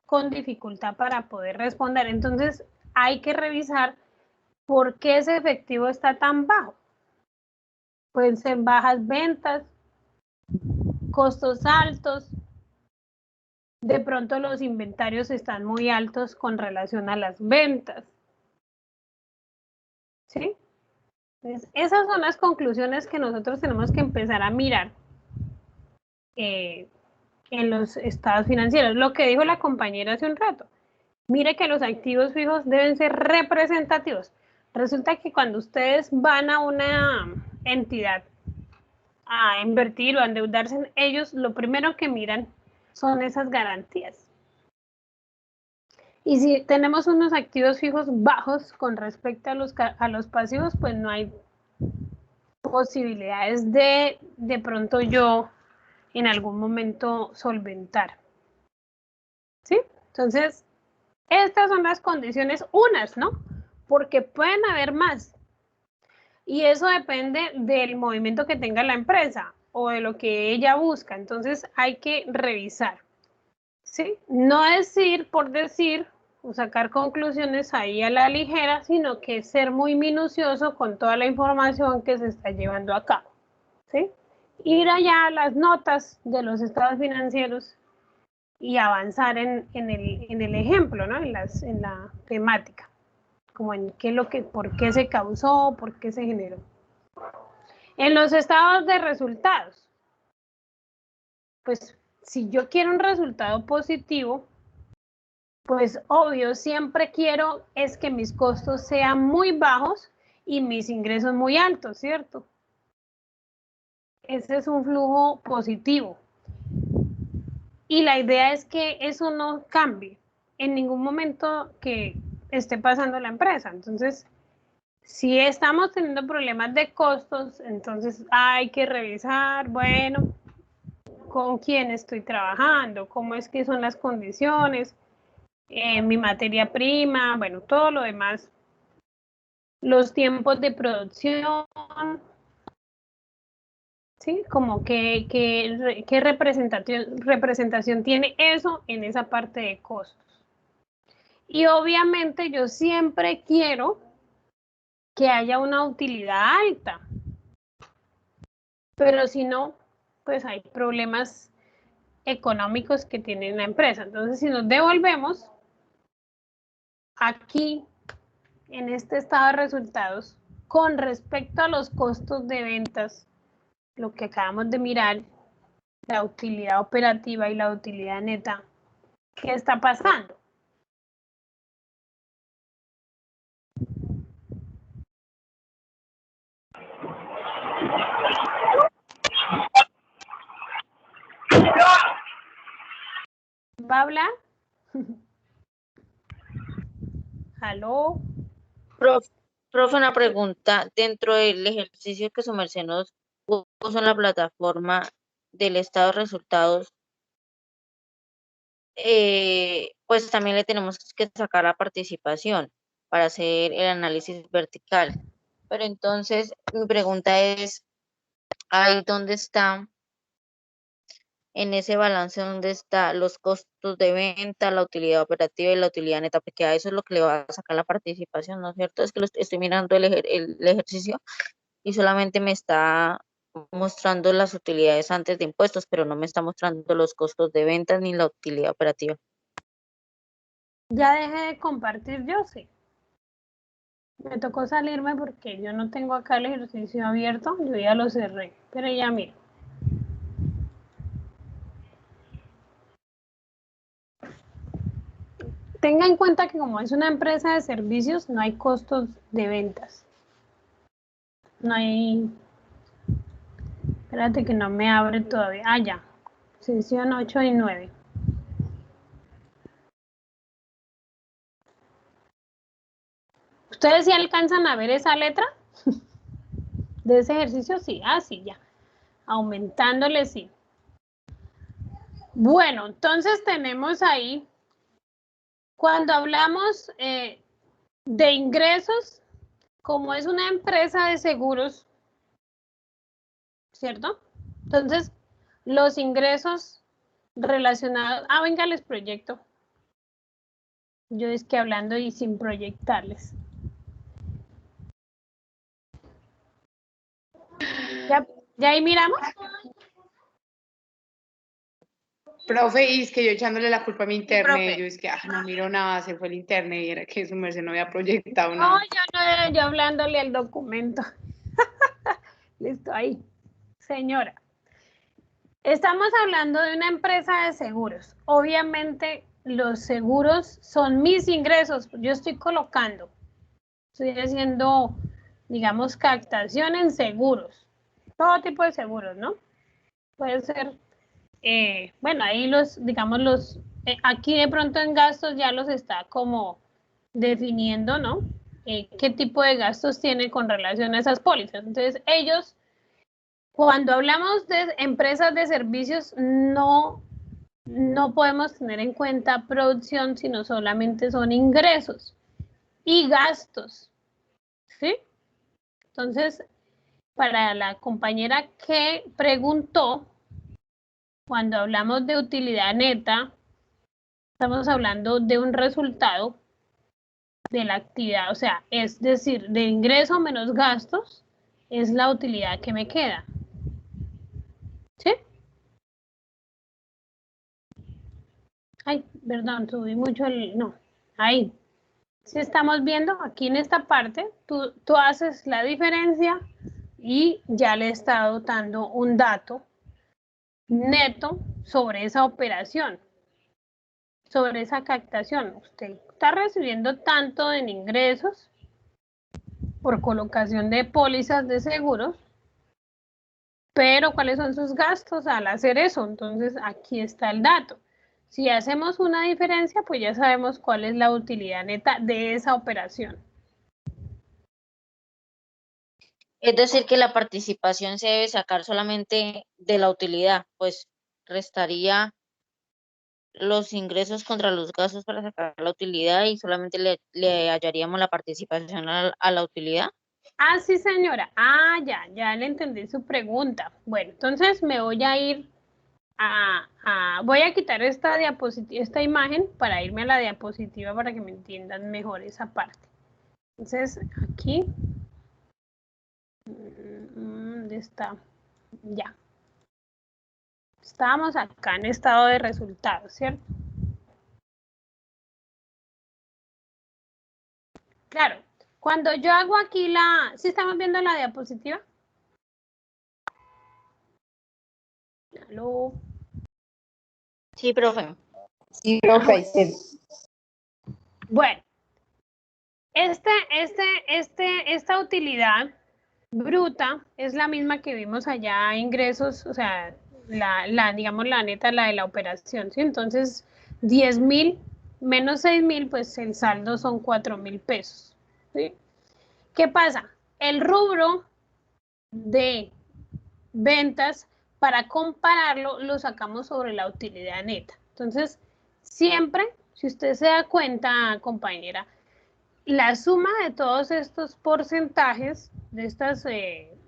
con dificultad para poder responder. Entonces, hay que revisar por qué ese efectivo está tan bajo. Pueden ser bajas ventas, costos altos, de pronto los inventarios están muy altos con relación a las ventas. ¿Sí? Entonces, esas son las conclusiones que nosotros tenemos que empezar a mirar en los estados financieros. Lo que dijo la compañera hace un rato. Mire que los activos fijos deben ser representativos. Resulta que cuando ustedes van a una entidad a invertir o a endeudarse en ellos, lo primero que miran son esas garantías. Y si tenemos unos activos fijos bajos con respecto a los pasivos, pues no hay posibilidades de pronto yo en algún momento solventar. ¿Sí? Entonces, estas son las condiciones unas, ¿no? Porque pueden haber más. Y eso depende del movimiento que tenga la empresa o de lo que ella busca. Entonces, hay que revisar. ¿Sí? No decir por decir o sacar conclusiones ahí a la ligera, sino que ser muy minucioso con toda la información que se está llevando a cabo. ¿Sí? Ir allá a las notas de los estados financieros y avanzar en el ejemplo, ¿no? En la temática, como en qué por qué se causó, por qué se generó. En los estados de resultados, pues si yo quiero un resultado positivo, pues obvio, siempre quiero es que mis costos sean muy bajos y mis ingresos muy altos, ¿cierto? Ese es un flujo positivo. Y la idea es que eso no cambie en ningún momento que esté pasando la empresa. Entonces, si estamos teniendo problemas de costos, entonces hay que revisar, bueno, con quién estoy trabajando, cómo es que son las condiciones, mi materia prima, bueno, todo lo demás, los tiempos de producción, ¿sí? Como qué representación tiene eso en esa parte de costos. Y obviamente yo siempre quiero que haya una utilidad alta, pero si no, pues hay problemas económicos que tiene la empresa. Entonces, si nos devolvemos aquí en este estado de resultados, con respecto a los costos de ventas, lo que acabamos de mirar, la utilidad operativa y la utilidad neta, ¿qué está pasando? va a hablar? ¿Aló? Profe, una pregunta. Dentro del ejercicio que su merced nos puso en la plataforma del estado de resultados, pues también le tenemos que sacar la participación para hacer el análisis vertical. Pero entonces, mi pregunta es, ¿ahí dónde está? En ese balance, ¿dónde está los costos de venta, la utilidad operativa y la utilidad neta? Porque a eso es lo que le va a sacar la participación, ¿no es cierto? Es que estoy mirando el ejercicio y solamente me está mostrando las utilidades antes de impuestos, pero no me está mostrando los costos de venta ni la utilidad operativa. Ya dejé de compartir yo, sí. Me tocó salirme porque yo no tengo acá el ejercicio abierto, yo ya lo cerré, pero ya miro. Tenga en cuenta que como es una empresa de servicios, no hay costos de ventas. No hay... Espérate que no me abre todavía. Ah, ya. Sesión 8 y 9. ¿Ustedes sí alcanzan a ver esa letra? ¿De ese ejercicio? Sí. Ah, sí, ya. Aumentándole, sí. Bueno, entonces tenemos ahí, cuando hablamos de ingresos, como es una empresa de seguros, ¿cierto? Entonces, los ingresos relacionados... Ah, venga, les proyecto. Yo es que hablando y sin proyectarles. ¿Ya ahí miramos? Profe, y es que yo echándole la culpa a mi internet, profe. yo es que no miro nada, se fue el internet y era que su merced no había proyectado No, nada. yo hablándole al documento. Listo, ahí. Señora, estamos hablando de una empresa de seguros. Obviamente, los seguros son mis ingresos. Yo estoy haciendo, digamos, captación en seguros. Todo tipo de seguros, ¿no? Puede ser, bueno, ahí digamos, aquí de pronto en gastos ya los está como definiendo, ¿no? Qué tipo de gastos tiene con relación a esas pólizas. Entonces, ellos, cuando hablamos de empresas de servicios, no podemos tener en cuenta producción, sino solamente son ingresos y gastos, ¿sí? Entonces, para la compañera que preguntó, cuando hablamos de utilidad neta, estamos hablando de un resultado de la actividad, o sea, es decir, de ingreso menos gastos, es la utilidad que me queda. ¿Sí? Ay, perdón, subí mucho no, ahí. Si estamos viendo, aquí en esta parte, tú haces la diferencia y ya le está dando un dato neto sobre esa operación, sobre esa captación. Usted está recibiendo tanto en ingresos por colocación de pólizas de seguros, pero ¿cuáles son sus gastos al hacer eso? Entonces, aquí está el dato. Si hacemos una diferencia, pues ya sabemos cuál es la utilidad neta de esa operación. Es decir, que la participación se debe sacar solamente de la utilidad, pues restaría los ingresos contra los gastos para sacar la utilidad y solamente le hallaríamos la participación a la utilidad. Ah, sí, señora. Ah, ya le entendí su pregunta. Bueno, entonces me voy a ir voy a quitar esta diapositiva, esta imagen para irme a la diapositiva para que me entiendan mejor esa parte. Entonces, aquí, ¿dónde está? Ya. Estábamos acá en estado de resultados, ¿cierto? Claro, cuando yo hago aquí ¿sí estamos viendo la diapositiva? ¿Aló? Sí, profe. Sí, profe. Sí. Bueno, esta utilidad bruta es la misma que vimos allá, ingresos, o sea, digamos la neta, la de la operación, ¿sí? Entonces, 10.000 menos 6.000, pues el saldo son 4.000 pesos. ¿Sí? ¿Qué pasa? El rubro de ventas, para compararlo, lo sacamos sobre la utilidad neta. Entonces, siempre, si usted se da cuenta, compañera, la suma de todos estos porcentajes, de estos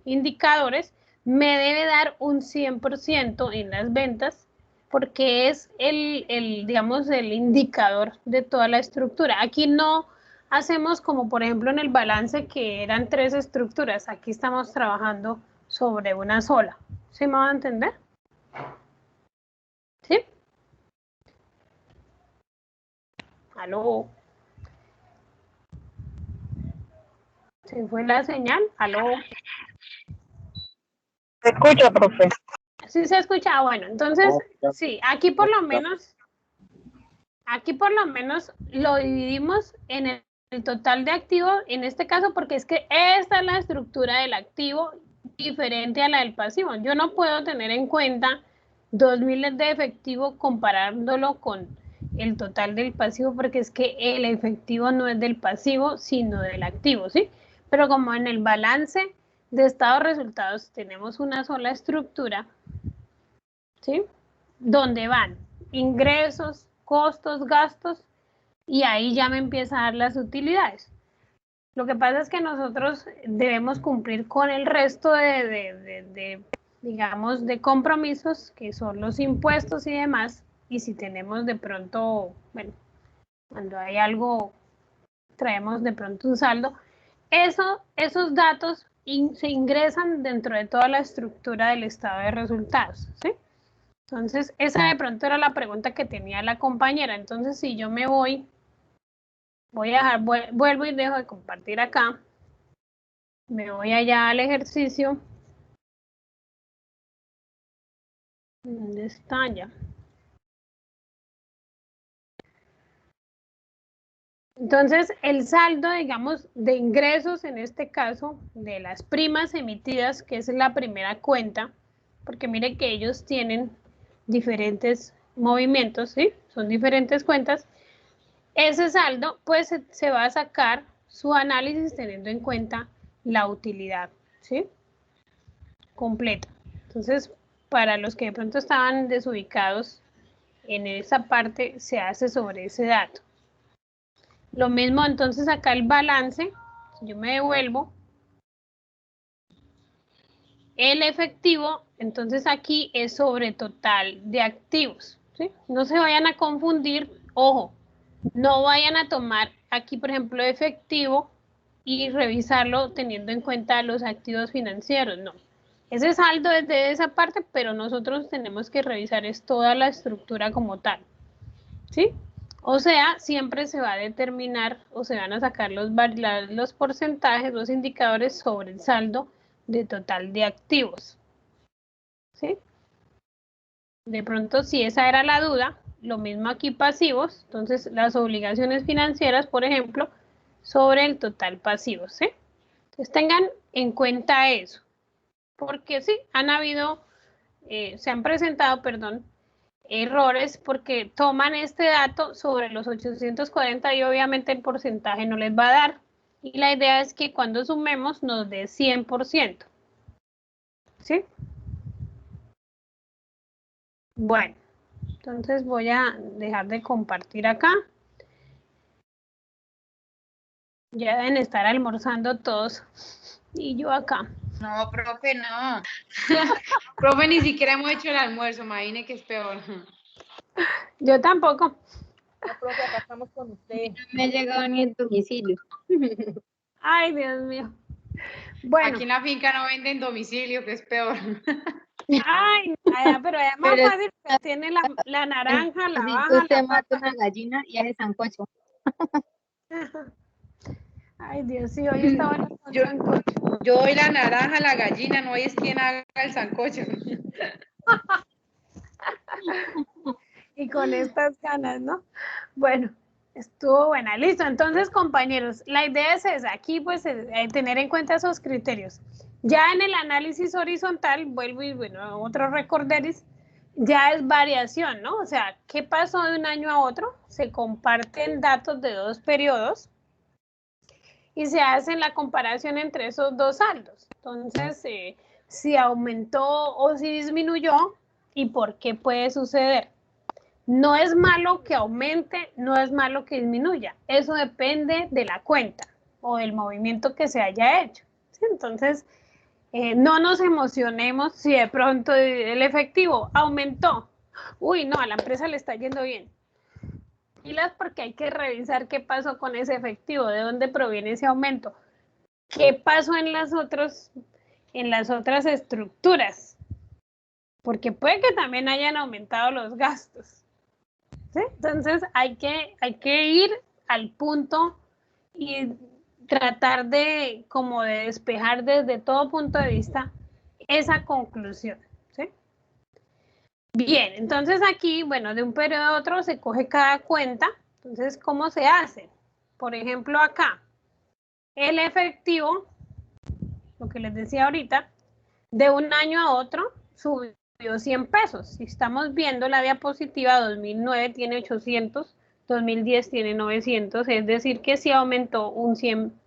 indicadores, me debe dar un 100% en las ventas, porque es digamos, el indicador de toda la estructura. Aquí no hacemos como, por ejemplo, en el balance, que eran 3 estructuras. Aquí estamos trabajando sobre una sola. ¿Sí me va a entender? ¿Sí? ¿Aló? ¿Se fue la señal? ¿Aló? Se escucha, profe. Sí se escucha. Bueno, entonces, sí, aquí por lo menos lo dividimos en el total de activo, en este caso, porque es que esta es la estructura del activo diferente a la del pasivo. Yo no puedo tener en cuenta 2.000 de efectivo comparándolo con el total del pasivo, porque es que el efectivo no es del pasivo, sino del activo, ¿sí? Pero como en el balance de estado de resultados tenemos una sola estructura, ¿sí? Donde van ingresos, costos, gastos, y ahí ya me empieza a dar las utilidades. Lo que pasa es que nosotros debemos cumplir con el resto digamos, de compromisos, que son los impuestos y demás, y si tenemos de pronto, bueno, cuando hay algo, traemos de pronto un saldo, esos datos se ingresan dentro de toda la estructura del estado de resultados, ¿sí? Entonces, esa de pronto era la pregunta que tenía la compañera. Entonces, si yo me voy a dejar, vuelvo y dejo de compartir acá, me voy allá al ejercicio. ¿Dónde está ya? Entonces, el saldo, digamos, de ingresos, en este caso, de las primas emitidas, que es la primera cuenta, porque mire que ellos tienen diferentes movimientos, ¿sí? Son diferentes cuentas. Ese saldo, pues, se va a sacar su análisis teniendo en cuenta la utilidad, ¿sí? Completa. Entonces, para los que de pronto estaban desubicados, en esa parte se hace sobre ese dato. Lo mismo, entonces, acá el balance, si yo me devuelvo, el efectivo, entonces aquí es sobre total de activos, ¿sí? No se vayan a confundir, ojo, no vayan a tomar aquí, por ejemplo, efectivo y revisarlo teniendo en cuenta los activos financieros, no. Ese saldo es de esa parte, pero nosotros tenemos que revisar es toda la estructura como tal, ¿sí? O sea, siempre se va a determinar o se van a sacar los porcentajes, los indicadores sobre el saldo de total de activos, ¿sí? De pronto, si esa era la duda, lo mismo aquí pasivos, entonces las obligaciones financieras, por ejemplo, sobre el total pasivos, ¿sí? Entonces tengan en cuenta eso, porque sí, se han presentado, perdón, errores porque toman este dato sobre los 840 y obviamente el porcentaje no les va a dar. Y la idea es que cuando sumemos nos dé 100%. ¿Sí? Bueno, entonces voy a dejar de compartir acá. Ya deben estar almorzando todos. Y yo acá. No, profe, no. Profe, ni siquiera hemos hecho el almuerzo, imagine que es peor. Yo tampoco. No, profe, acá estamos con usted. No me ha llegado ni el domicilio. Ay, Dios mío. Bueno. Aquí en la finca no venden domicilio, que es peor. Ay, pero es más fácil, tiene la naranja, la baja, usted mata una gallina y hace sancocho. Ay, Dios, sí, hoy estaba en el sancocho. Yo doy la naranja, la gallina, no hay es quien haga el sancocho. Y con estas ganas, ¿no? Bueno, estuvo buena. Listo, entonces, compañeros, la idea es esa. Aquí, pues, tener en cuenta esos criterios. Ya en el análisis horizontal, vuelvo y, bueno, otro recorderis, ya es variación, ¿no? O sea, ¿qué pasó de un año a otro? Se comparten datos de 2 periodos y se hace la comparación entre esos 2 saldos. Entonces, si aumentó o si disminuyó y por qué puede suceder. No es malo que aumente, no es malo que disminuya. Eso depende de la cuenta o del movimiento que se haya hecho. ¿Sí? Entonces, no nos emocionemos si de pronto el efectivo aumentó. Uy, no, a la empresa le está yendo bien. Pilas, porque hay que revisar qué pasó con ese efectivo, de dónde proviene ese aumento, qué pasó en las otras estructuras, porque puede que también hayan aumentado los gastos. ¿Sí? Entonces hay que ir al punto y tratar de como de despejar desde todo punto de vista esa conclusión. ¿Sí? Bien, entonces aquí, bueno, de un periodo a otro se coge cada cuenta. Entonces, ¿cómo se hace? Por ejemplo, acá, el efectivo, lo que les decía ahorita, de un año a otro subió 100 pesos. Si estamos viendo la diapositiva, 2009 tiene 800, 2010 tiene 900, es decir que sí aumentó un 100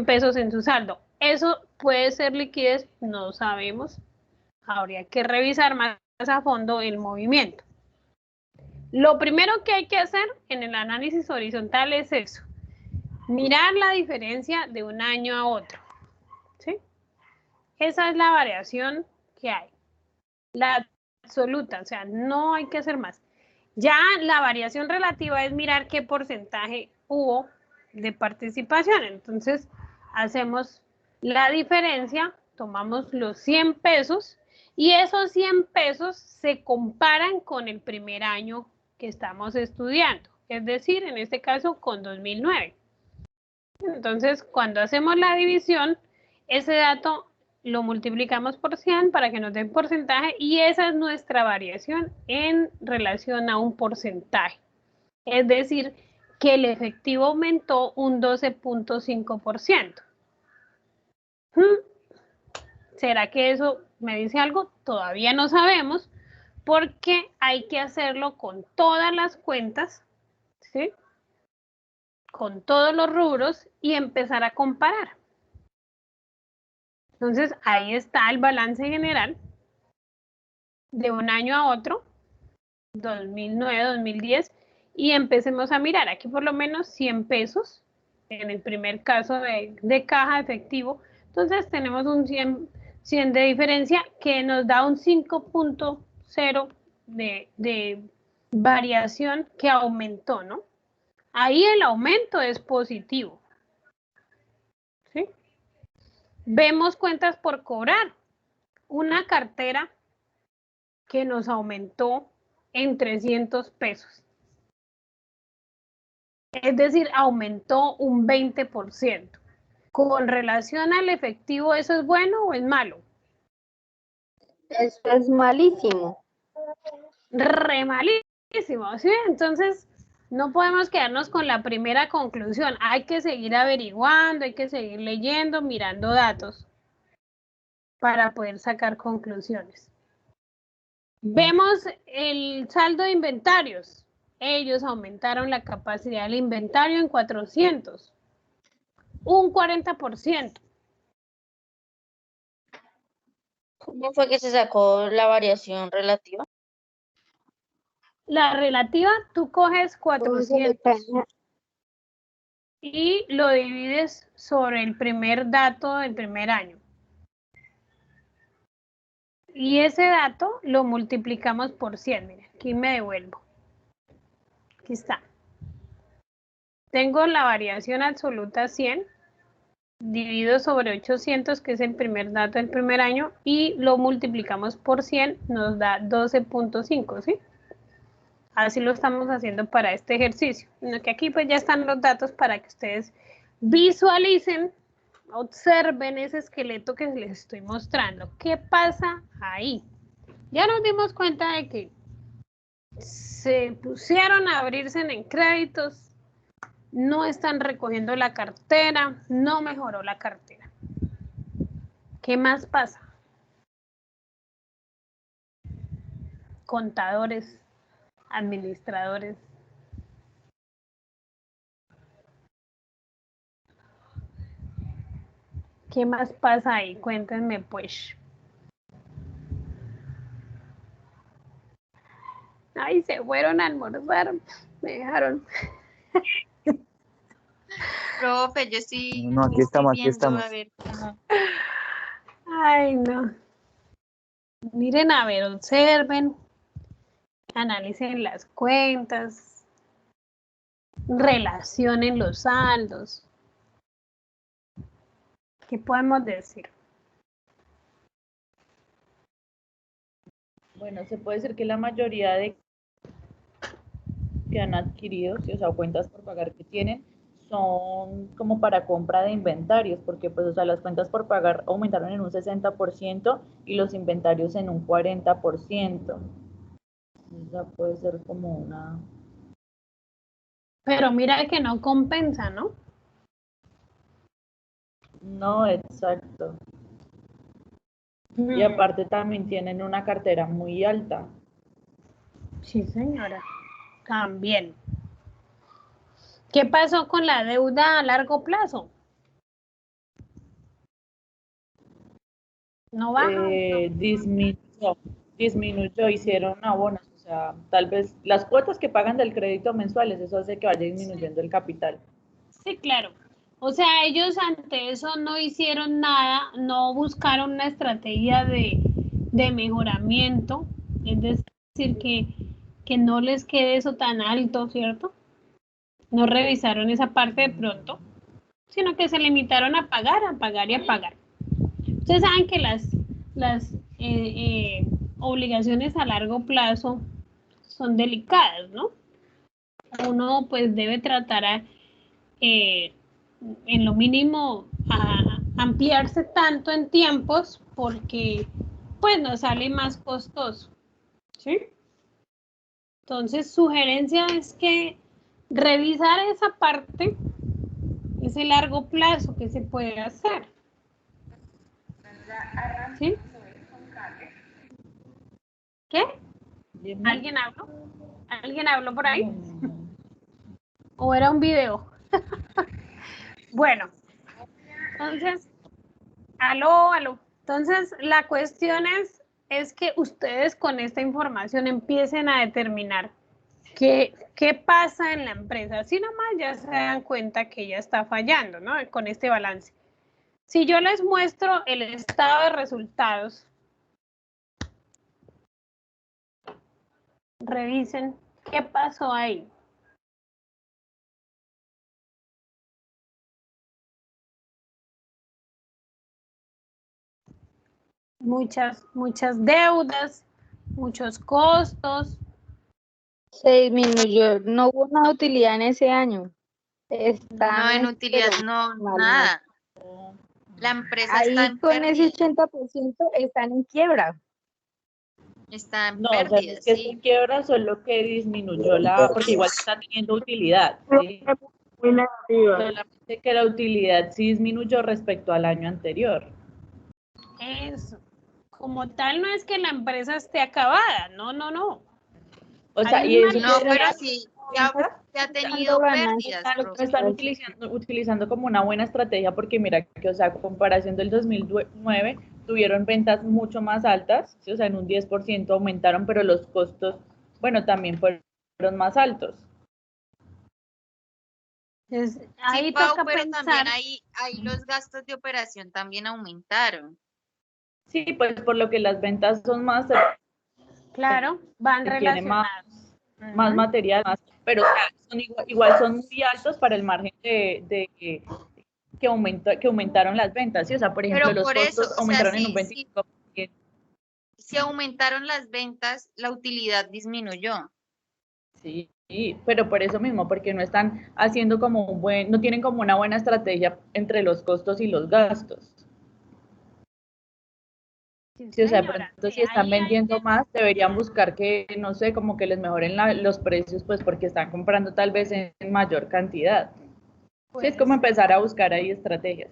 pesos en su saldo. ¿Eso puede ser liquidez? No sabemos. Habría que revisar más a fondo el movimiento. Lo primero que hay que hacer en el análisis horizontal es eso, mirar la diferencia de un año a otro. ¿Sí? Esa es la variación que hay. La absoluta, o sea, no hay que hacer más. Ya la variación relativa es mirar qué porcentaje hubo de participación. Entonces, hacemos la diferencia, tomamos los 100 pesos y esos 100 pesos se comparan con el primer año que estamos estudiando, es decir, en este caso con 2009. Entonces, cuando hacemos la división, ese dato lo multiplicamos por 100 para que nos dé un porcentaje y esa es nuestra variación en relación a un porcentaje. Es decir, que el efectivo aumentó un 12.5%. ¿Será que eso me dice algo? Todavía no sabemos porque hay que hacerlo con todas las cuentas, ¿sí? Con todos los rubros y empezar a comparar. Entonces, ahí está el balance general de un año a otro, 2009, 2010, y empecemos a mirar. Aquí por lo menos 100 pesos en el primer caso de caja efectivo. Entonces, tenemos un 100 de diferencia que nos da un 5.0 de variación que aumentó, ¿no? Ahí el aumento es positivo. ¿Sí? Vemos cuentas por cobrar. Una cartera que nos aumentó en 300 pesos. Es decir, aumentó un 20%. Con relación al efectivo, ¿eso es bueno o es malo? Eso es malísimo. Re malísimo, ¿sí? Entonces, no podemos quedarnos con la primera conclusión. Hay que seguir averiguando, hay que seguir leyendo, mirando datos para poder sacar conclusiones. Vemos el saldo de inventarios. Ellos aumentaron la capacidad del inventario en 400. Un 40%. ¿Cómo fue que se sacó la variación relativa? La relativa, tú coges 400 y lo divides sobre el primer dato del primer año. Y ese dato lo multiplicamos por 100. Mira, aquí me devuelvo. Aquí está. Tengo la variación absoluta 100, dividido sobre 800, que es el primer dato del primer año, y lo multiplicamos por 100, nos da 12.5, ¿sí? Así lo estamos haciendo para este ejercicio. Que aquí pues ya están los datos para que ustedes visualicen, observen ese esqueleto que les estoy mostrando. ¿Qué pasa ahí? Ya nos dimos cuenta de que se pusieron a abrirse en créditos, no están recogiendo la cartera, no mejoró la cartera. ¿Qué más pasa? contadores, administradores. ¿Qué más pasa ahí? Cuéntenme pues. Ay, se fueron a almorzar, me dejaron. Profe, yo sí No, aquí estamos, aquí viendo estamos. a ver cómo. Ay, no. Miren, a ver, observen, analicen las cuentas, relacionen los saldos. ¿Qué podemos decir? Bueno, se puede decir que la mayoría de que han adquirido, ¿sí? O sea, cuentas por pagar que tienen, son como para compra de inventarios, porque pues, o sea, las cuentas por pagar aumentaron en un 60% y los inventarios en un 40%. O sea, puede ser como una... Pero mira que no compensa, ¿no? No, exacto. Y aparte también tienen una cartera muy alta. Sí, señora. También. ¿Qué pasó con la deuda a largo plazo? No baja. Disminuyó, hicieron abonos, o sea, tal vez las cuotas que pagan del crédito mensuales, eso hace que vaya disminuyendo el capital. Sí, claro. O sea, ellos ante eso no hicieron nada, no buscaron una estrategia de mejoramiento, es decir, que no les quede eso tan alto, ¿cierto? No revisaron esa parte de pronto, sino que se limitaron a pagar y a pagar. Ustedes saben que las obligaciones a largo plazo son delicadas, ¿no? Uno pues debe tratar en lo mínimo a ampliarse tanto en tiempos porque pues nos sale más costoso, ¿sí? Entonces, sugerencia es que revisar esa parte, ese largo plazo que se puede hacer. ¿Sí? ¿Qué? ¿Alguien habló? ¿Alguien habló por ahí? ¿O era un video? Bueno, entonces, aló. Entonces, la cuestión es que ustedes con esta información empiecen a determinar qué pasa en la empresa. Así nomás ya se dan cuenta que ella está fallando, ¿no? Con este balance. Si yo les muestro el estado de resultados, revisen qué pasó ahí. Muchas deudas, muchos costos. Se disminuyó, no hubo una utilidad en ese año. No, en utilidad no, nada. La empresa está Ahí en con ese pérdida. 80% están en quiebra. Está en No, o sea, pérdida, es que sí. se quiebra, solo que disminuyó porque igual está teniendo utilidad, ¿sí? Muy negativa. Solamente que la utilidad sí disminuyó respecto al año anterior. Eso. Como tal, no es que la empresa esté acabada, no. O sea, Hay y una eso No, quiere pero decir sí, se ha tenido pérdidas, lo profe. están utilizando como una buena estrategia porque mira que, o sea, a comparación del 2009, tuvieron ventas mucho más altas, ¿sí? O sea, en un 10% aumentaron, pero los costos, bueno, también fueron más altos. Ahí Sí, Pau, toca pero pensar. también ahí los gastos de operación también aumentaron. Sí, pues por lo que las ventas son más, Claro, van tiene relacionadas. más material, pero o sea, son igual son muy altos para el margen que aumentaron las ventas, ¿sí? O sea, por ejemplo, Pero los por eso, costos o sea, aumentaron en un 25%. si aumentaron las ventas, la utilidad disminuyó. Sí, pero por eso mismo, porque no están haciendo como no tienen como una buena estrategia entre los costos y los gastos. Sí, o sea, de pronto si están vendiendo más, deberían buscar que, no sé, como que les mejoren los precios, pues porque están comprando tal vez en mayor cantidad. Sí, es como empezar a buscar ahí estrategias.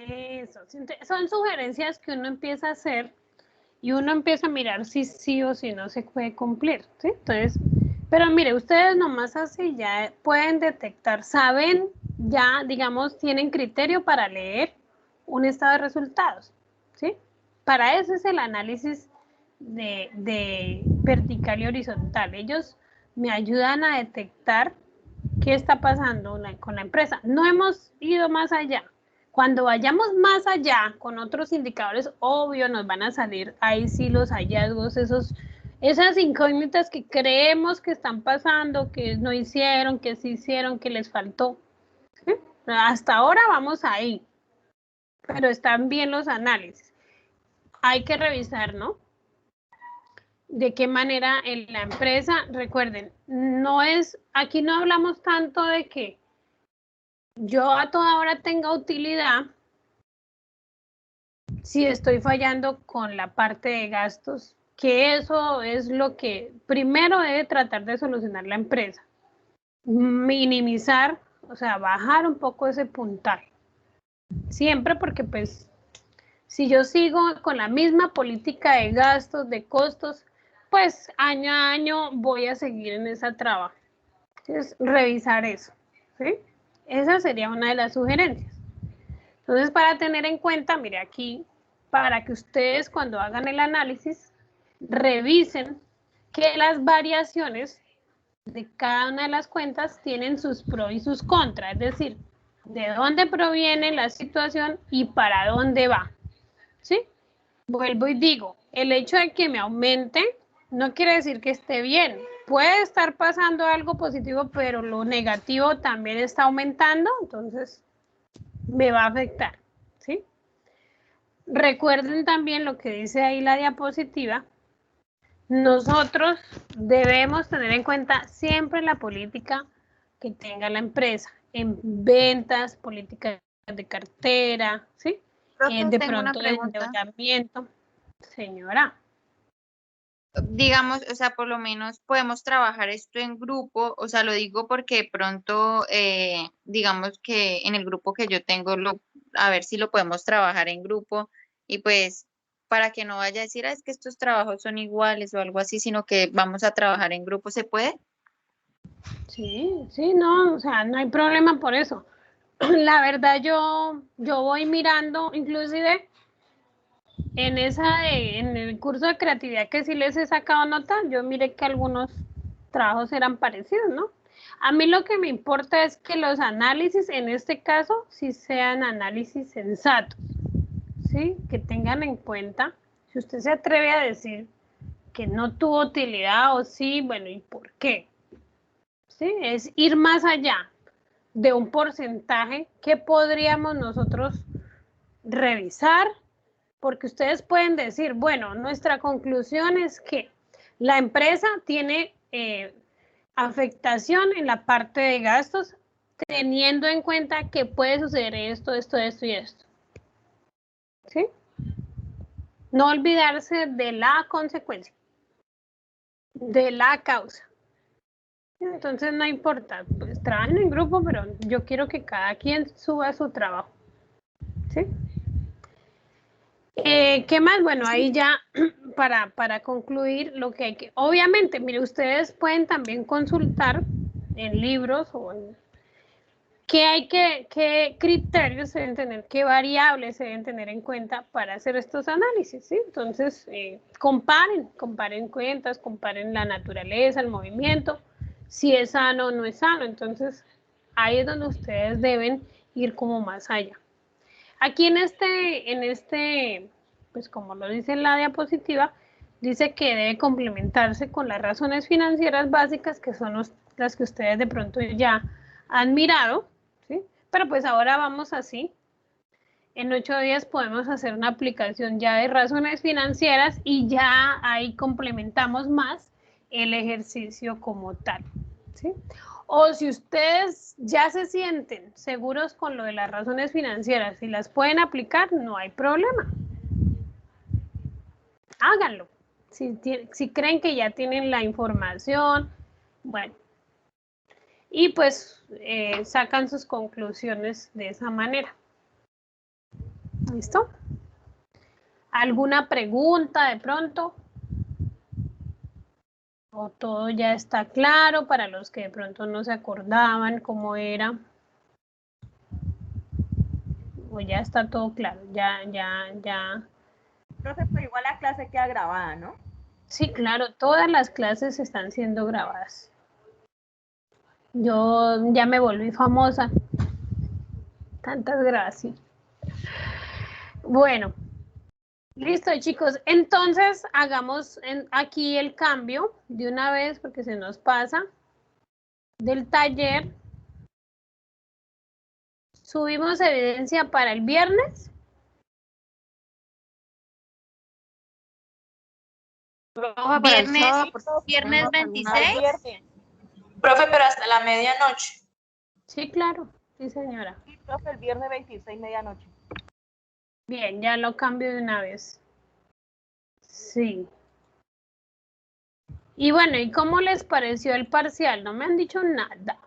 Eso, son sugerencias que uno empieza a hacer y uno empieza a mirar si sí o si no se puede cumplir, ¿sí? Entonces, pero mire, ustedes nomás así ya pueden detectar, saben, ya, digamos, tienen criterio para leer un estado de resultados, ¿sí? Para eso es el análisis de vertical y horizontal. Ellos me ayudan a detectar qué está pasando con la empresa. No hemos ido más allá. Cuando vayamos más allá con otros indicadores, obvio, nos van a salir ahí sí los hallazgos, esas incógnitas que creemos que están pasando, que no hicieron, que sí hicieron, que les faltó. ¿Sí? Hasta ahora vamos ahí, pero están bien los análisis. Hay que revisar, ¿no? De qué manera en la empresa, recuerden, aquí no hablamos tanto de que yo a toda hora tenga utilidad si estoy fallando con la parte de gastos, que eso es lo que primero debe tratar de solucionar la empresa. Minimizar, o sea, bajar un poco ese puntaje. Siempre porque pues si yo sigo con la misma política de gastos, de costos, pues año a año voy a seguir en esa traba. Entonces, revisar eso, ¿sí? Esa sería una de las sugerencias. Entonces, para tener en cuenta, mire aquí, para que ustedes cuando hagan el análisis, revisen que las variaciones de cada una de las cuentas tienen sus pros y sus contras, es decir, de dónde proviene la situación y para dónde va, ¿sí? Vuelvo y digo, el hecho de que me aumente no quiere decir que esté bien. Puede estar pasando algo positivo, pero lo negativo también está aumentando, entonces me va a afectar, ¿sí? Recuerden también lo que dice ahí la diapositiva. Nosotros debemos tener en cuenta siempre la política que tenga la empresa en ventas, políticas de cartera, ¿sí? Profe, De tengo una pronto de pregunta. endeudamiento. Señora. Digamos, o sea, por lo menos podemos trabajar esto en grupo, o sea, lo digo porque de pronto, digamos que en el grupo que yo tengo, a ver si lo podemos trabajar en grupo y pues para que no vaya a decir, es que estos trabajos son iguales o algo así, sino que vamos a trabajar en grupo, ¿se puede? Sí, sí, no, o sea, no hay problema por eso. La verdad, yo voy mirando, inclusive en en el curso de creatividad que sí les he sacado nota, yo miré que algunos trabajos eran parecidos, ¿no? A mí lo que me importa es que los análisis, en este caso, sí sean análisis sensatos, ¿sí? Que tengan en cuenta, si usted se atreve a decir que no tuvo utilidad o sí, bueno, ¿y por qué? ¿Sí? Es ir más allá de un porcentaje que podríamos nosotros revisar, porque ustedes pueden decir, bueno, nuestra conclusión es que la empresa tiene afectación en la parte de gastos, teniendo en cuenta que puede suceder esto, esto, esto y esto. ¿Sí? No olvidarse de la consecuencia, de la causa. Entonces no importa, pues trabajen en grupo, pero yo quiero que cada quien suba su trabajo. ¿Sí? ¿Qué más? Bueno, ahí ya para concluir lo que hay que... Obviamente, mire, ustedes pueden también consultar en libros o en... ¿Qué criterios se deben tener, qué variables se deben tener en cuenta para hacer estos análisis? ¿Sí? Entonces, comparen cuentas, comparen la naturaleza, el movimiento, si es sano o no es sano. Entonces, ahí es donde ustedes deben ir como más allá. Aquí en este, pues como lo dice en la diapositiva, dice que debe complementarse con las razones financieras básicas, que son las que ustedes de pronto ya han mirado, ¿sí? Pero pues ahora vamos así. En 8 días podemos hacer una aplicación ya de razones financieras y ya ahí complementamos más el ejercicio como tal, ¿sí? O si ustedes ya se sienten seguros con lo de las razones financieras y las pueden aplicar, no hay problema. Háganlo. Si creen que ya tienen la información, bueno. Y pues sacan sus conclusiones de esa manera. ¿Listo? ¿Alguna pregunta de pronto? ¿O todo ya está claro para los que de pronto no se acordaban cómo era? ¿O ya está todo claro? Ya. Profe, pero igual la clase queda grabada, ¿no? Sí, claro, todas las clases están siendo grabadas. Yo ya me volví famosa. Tantas gracias. Bueno, listo, chicos. Entonces, hagamos aquí el cambio de una vez porque se nos pasa del taller. Subimos evidencia para el viernes. Viernes 26. Profe, pero hasta la medianoche. Sí, claro. Sí, señora. Sí, profe, el viernes 26, medianoche. Bien, ya lo cambio de una vez. Sí. Y bueno, ¿y cómo les pareció el parcial? No me han dicho nada.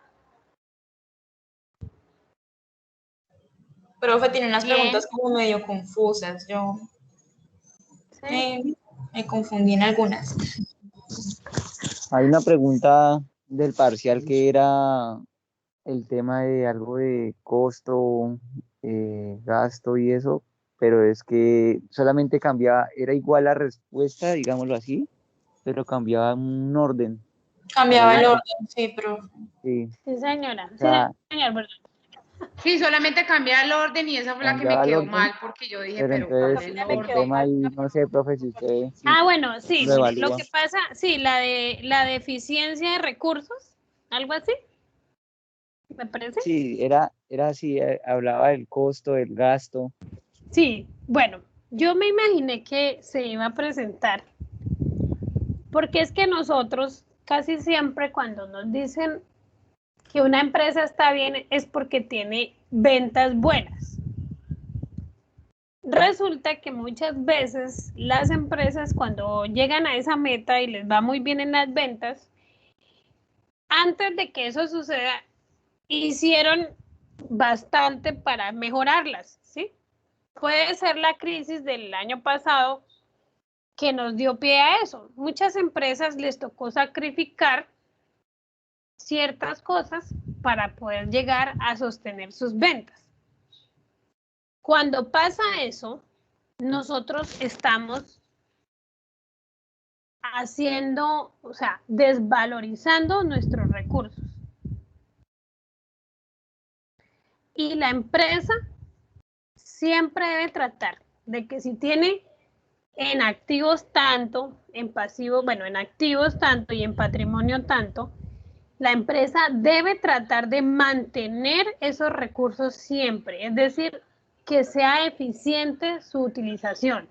Profe, tiene unas Bien. preguntas como medio confusas. Yo me confundí en algunas. Hay una pregunta del parcial que era el tema de algo de costo, gasto y eso, pero es que solamente cambiaba, era igual la respuesta, digámoslo así, pero cambiaba un orden. Cambiaba el orden, sí, profe. Sí. Sí, señora. O sea, Sí, señor, perdón. Sí, solamente cambiaba el orden y esa fue la que me cambiaba el quedó orden, mal porque yo dije, pero pero ¿cuál entonces es el el orden? tema ahí, no sé, profe, si usted Bueno, sí, lo mire, lo evalúa. que pasa, sí, la de eficiencia de recursos, algo así, ¿me parece? Sí, era así, hablaba del costo, del gasto. Sí, bueno, yo me imaginé que se iba a presentar, porque es que nosotros casi siempre cuando nos dicen que una empresa está bien es porque tiene ventas buenas. Resulta que muchas veces las empresas cuando llegan a esa meta y les va muy bien en las ventas, antes de que eso suceda, hicieron bastante para mejorarlas, ¿sí? Puede ser la crisis del año pasado que nos dio pie a eso. Muchas empresas les tocó sacrificar ciertas cosas para poder llegar a sostener sus ventas. Cuando pasa eso, nosotros estamos haciendo, o sea, desvalorizando nuestros recursos. Y la empresa siempre debe tratar de que si tiene en activos tanto, en pasivos, bueno, en activos tanto y en patrimonio tanto, la empresa debe tratar de mantener esos recursos siempre, es decir, que sea eficiente su utilización.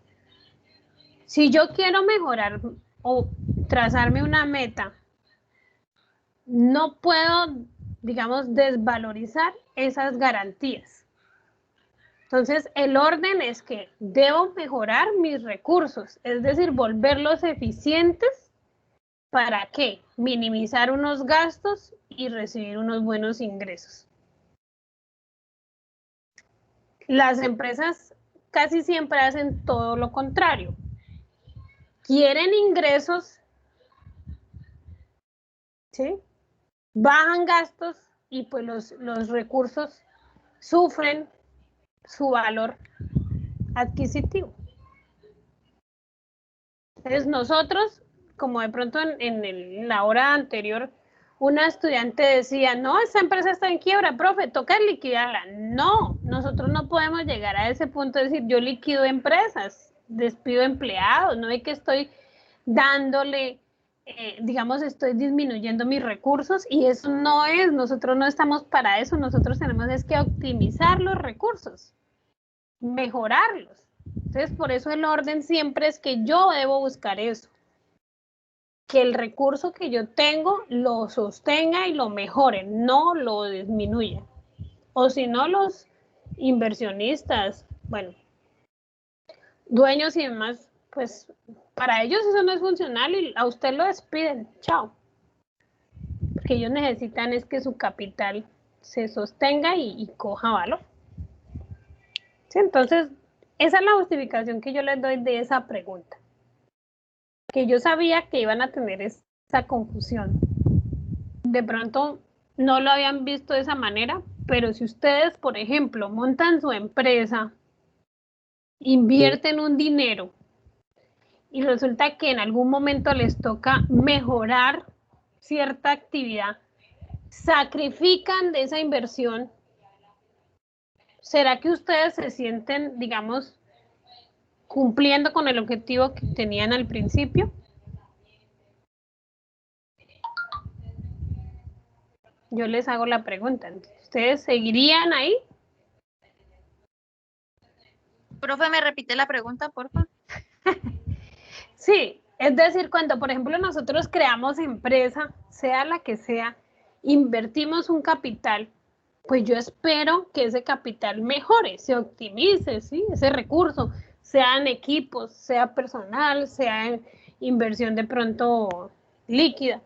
Si yo quiero mejorar o trazarme una meta, no puedo, digamos, desvalorizar esas garantías. Entonces, el orden es que debo mejorar mis recursos, es decir, volverlos eficientes. ¿Para qué? Minimizar unos gastos y recibir unos buenos ingresos. Las empresas casi siempre hacen todo lo contrario. Quieren ingresos, ¿sí? Bajan gastos y pues los recursos sufren su valor adquisitivo. Entonces nosotros, como de pronto en la hora anterior, una estudiante decía, no, esta empresa está en quiebra, profe, toca liquidarla. No, nosotros no podemos llegar a ese punto de decir, yo liquido empresas, despido empleados, no es que estoy dándole, digamos, estoy disminuyendo mis recursos y eso no es, nosotros no estamos para eso, nosotros tenemos es que optimizar los recursos, mejorarlos. Entonces, por eso el orden siempre es que yo debo buscar eso. Que el recurso que yo tengo lo sostenga y lo mejore, no lo disminuya. O si no, los inversionistas, bueno, dueños y demás, pues para ellos eso no es funcional y a usted lo despiden. Chao. Porque ellos necesitan es que su capital se sostenga y coja valor. Sí, entonces, esa es la justificación que yo les doy de esa pregunta. Que yo sabía que iban a tener esa confusión. De pronto no lo habían visto de esa manera, pero si ustedes, por ejemplo, montan su empresa, invierten un dinero y resulta que en algún momento les toca mejorar cierta actividad, sacrifican de esa inversión, ¿será que ustedes se sienten, digamos, cumpliendo con el objetivo que tenían al principio? Yo les hago la pregunta. ¿Ustedes seguirían ahí? Profe, ¿me repite la pregunta, por favor? Sí, es decir, cuando por ejemplo nosotros creamos empresa, sea la que sea, invertimos un capital, pues yo espero que ese capital mejore, se optimice, ¿sí? Ese recurso, sean equipos, sea personal, sea inversión de pronto líquida.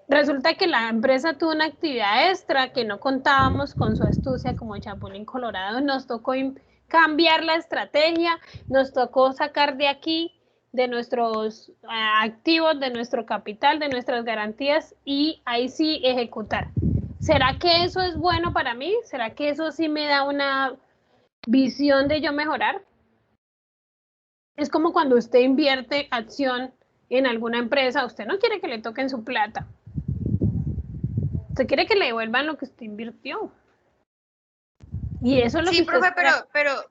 Resulta que la empresa tuvo una actividad extra que no contábamos con su astucia como Chapulín Colorado, nos tocó cambiar la estrategia, nos tocó sacar de aquí, de nuestros activos, de nuestro capital, de nuestras garantías y ahí sí ejecutar. ¿Será que eso es bueno para mí? ¿Será que eso sí me da una visión de yo mejorar? Es como cuando usted invierte acción en alguna empresa, usted no quiere que le toquen su plata. Usted quiere que le devuelvan lo que usted invirtió. Y eso es lo Sí, que usted profe, espera.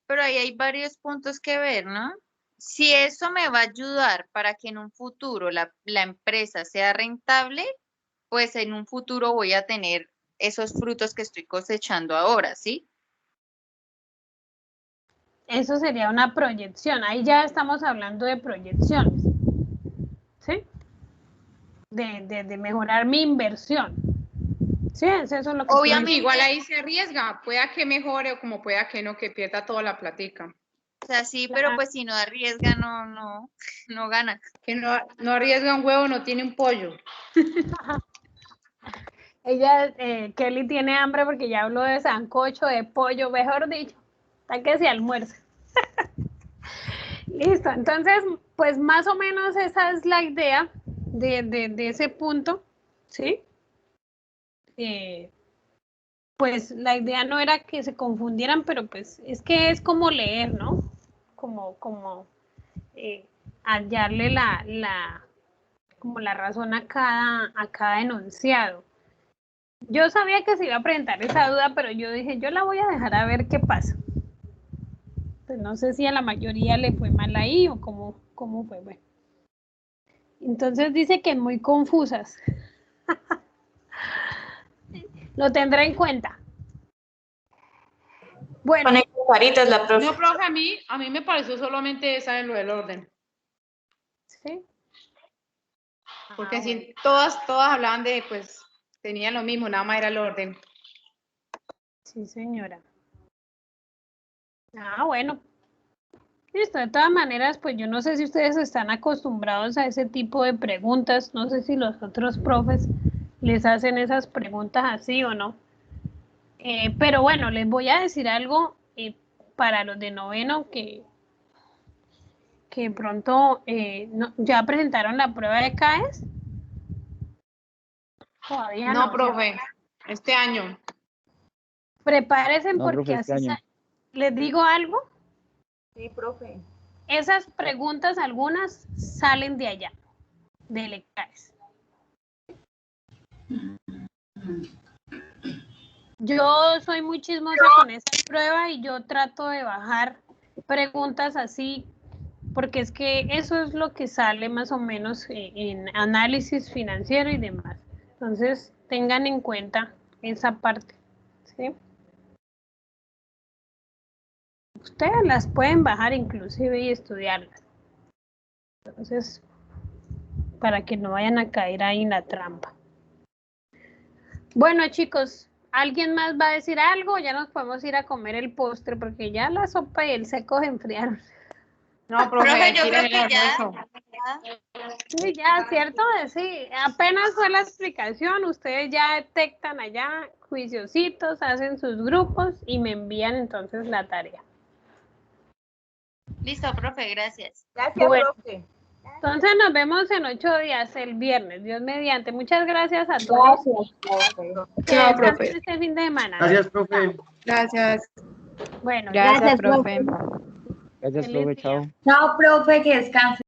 pero ahí hay varios puntos que ver, ¿no? Si eso me va a ayudar para que en un futuro la empresa sea rentable, pues en un futuro voy a tener esos frutos que estoy cosechando ahora, ¿sí? Eso sería una proyección. Ahí ya estamos hablando de proyecciones. ¿Sí? De mejorar mi inversión. Sí, eso es lo que Obviamente, igual ahí se arriesga, pueda que mejore o como pueda que no, que pierda toda la platica. O sea, sí, pero pues si no arriesga, no gana. Que no arriesga un huevo, no tiene un pollo. Ella, Kelly tiene hambre porque ya habló de sancocho, de pollo, mejor dicho, hasta que se almuerza. Listo, entonces, pues más o menos esa es la idea de ese punto, ¿sí? Pues la idea no era que se confundieran, pero pues es que es como leer, ¿no? Como hallarle como la razón a cada enunciado. Yo sabía que se iba a presentar esa duda, pero yo dije, yo la voy a dejar a ver qué pasa. Pues no sé si a la mayoría le fue mal ahí o cómo fue. Bueno. Entonces dice que muy confusas. Lo tendré en cuenta. Bueno. Caritas, la profe. No, profe, a mí me pareció solamente esa en lo del orden. Sí. Porque así todas hablaban de, pues, tenían lo mismo, nada más era el orden. Sí, señora. Bueno. Listo, de todas maneras, pues yo no sé si ustedes están acostumbrados a ese tipo de preguntas, no sé si los otros profes les hacen esas preguntas así o no. Pero bueno, les voy a decir algo para los de noveno que pronto ya presentaron la prueba de CAES. Todavía no. No, profe, este año. Prepárense No, porque profe, este así año. les digo algo. Sí, profe. Esas preguntas, algunas salen de allá, del ECAES. Yo soy muy chismosa con esa prueba y yo trato de bajar preguntas así, porque es que eso es lo que sale más o menos en análisis financiero y demás. Entonces, tengan en cuenta esa parte, ¿sí? Ustedes las pueden bajar inclusive y estudiarlas. Entonces, para que no vayan a caer ahí en la trampa. Bueno, chicos, ¿alguien más va a decir algo? Ya nos podemos ir a comer el postre porque ya la sopa y el seco se enfriaron. No, profe, Profe, yo creo tírale que el ya. almuerzo. Sí, ya, ¿cierto? Sí, apenas fue la explicación, ustedes ya detectan allá juiciositos, hacen sus grupos y me envían entonces la tarea. Listo, profe, gracias. Gracias, Bueno. profe. Entonces nos vemos en 8 días, el viernes, Dios mediante. Muchas gracias a todos. Profe. Que Chao, descansen profe. este fin de semana. Gracias, profe. Gracias. Bueno, Gracias, profe. Gracias, Feliz profe, día. chao. Chao, profe, que descanse.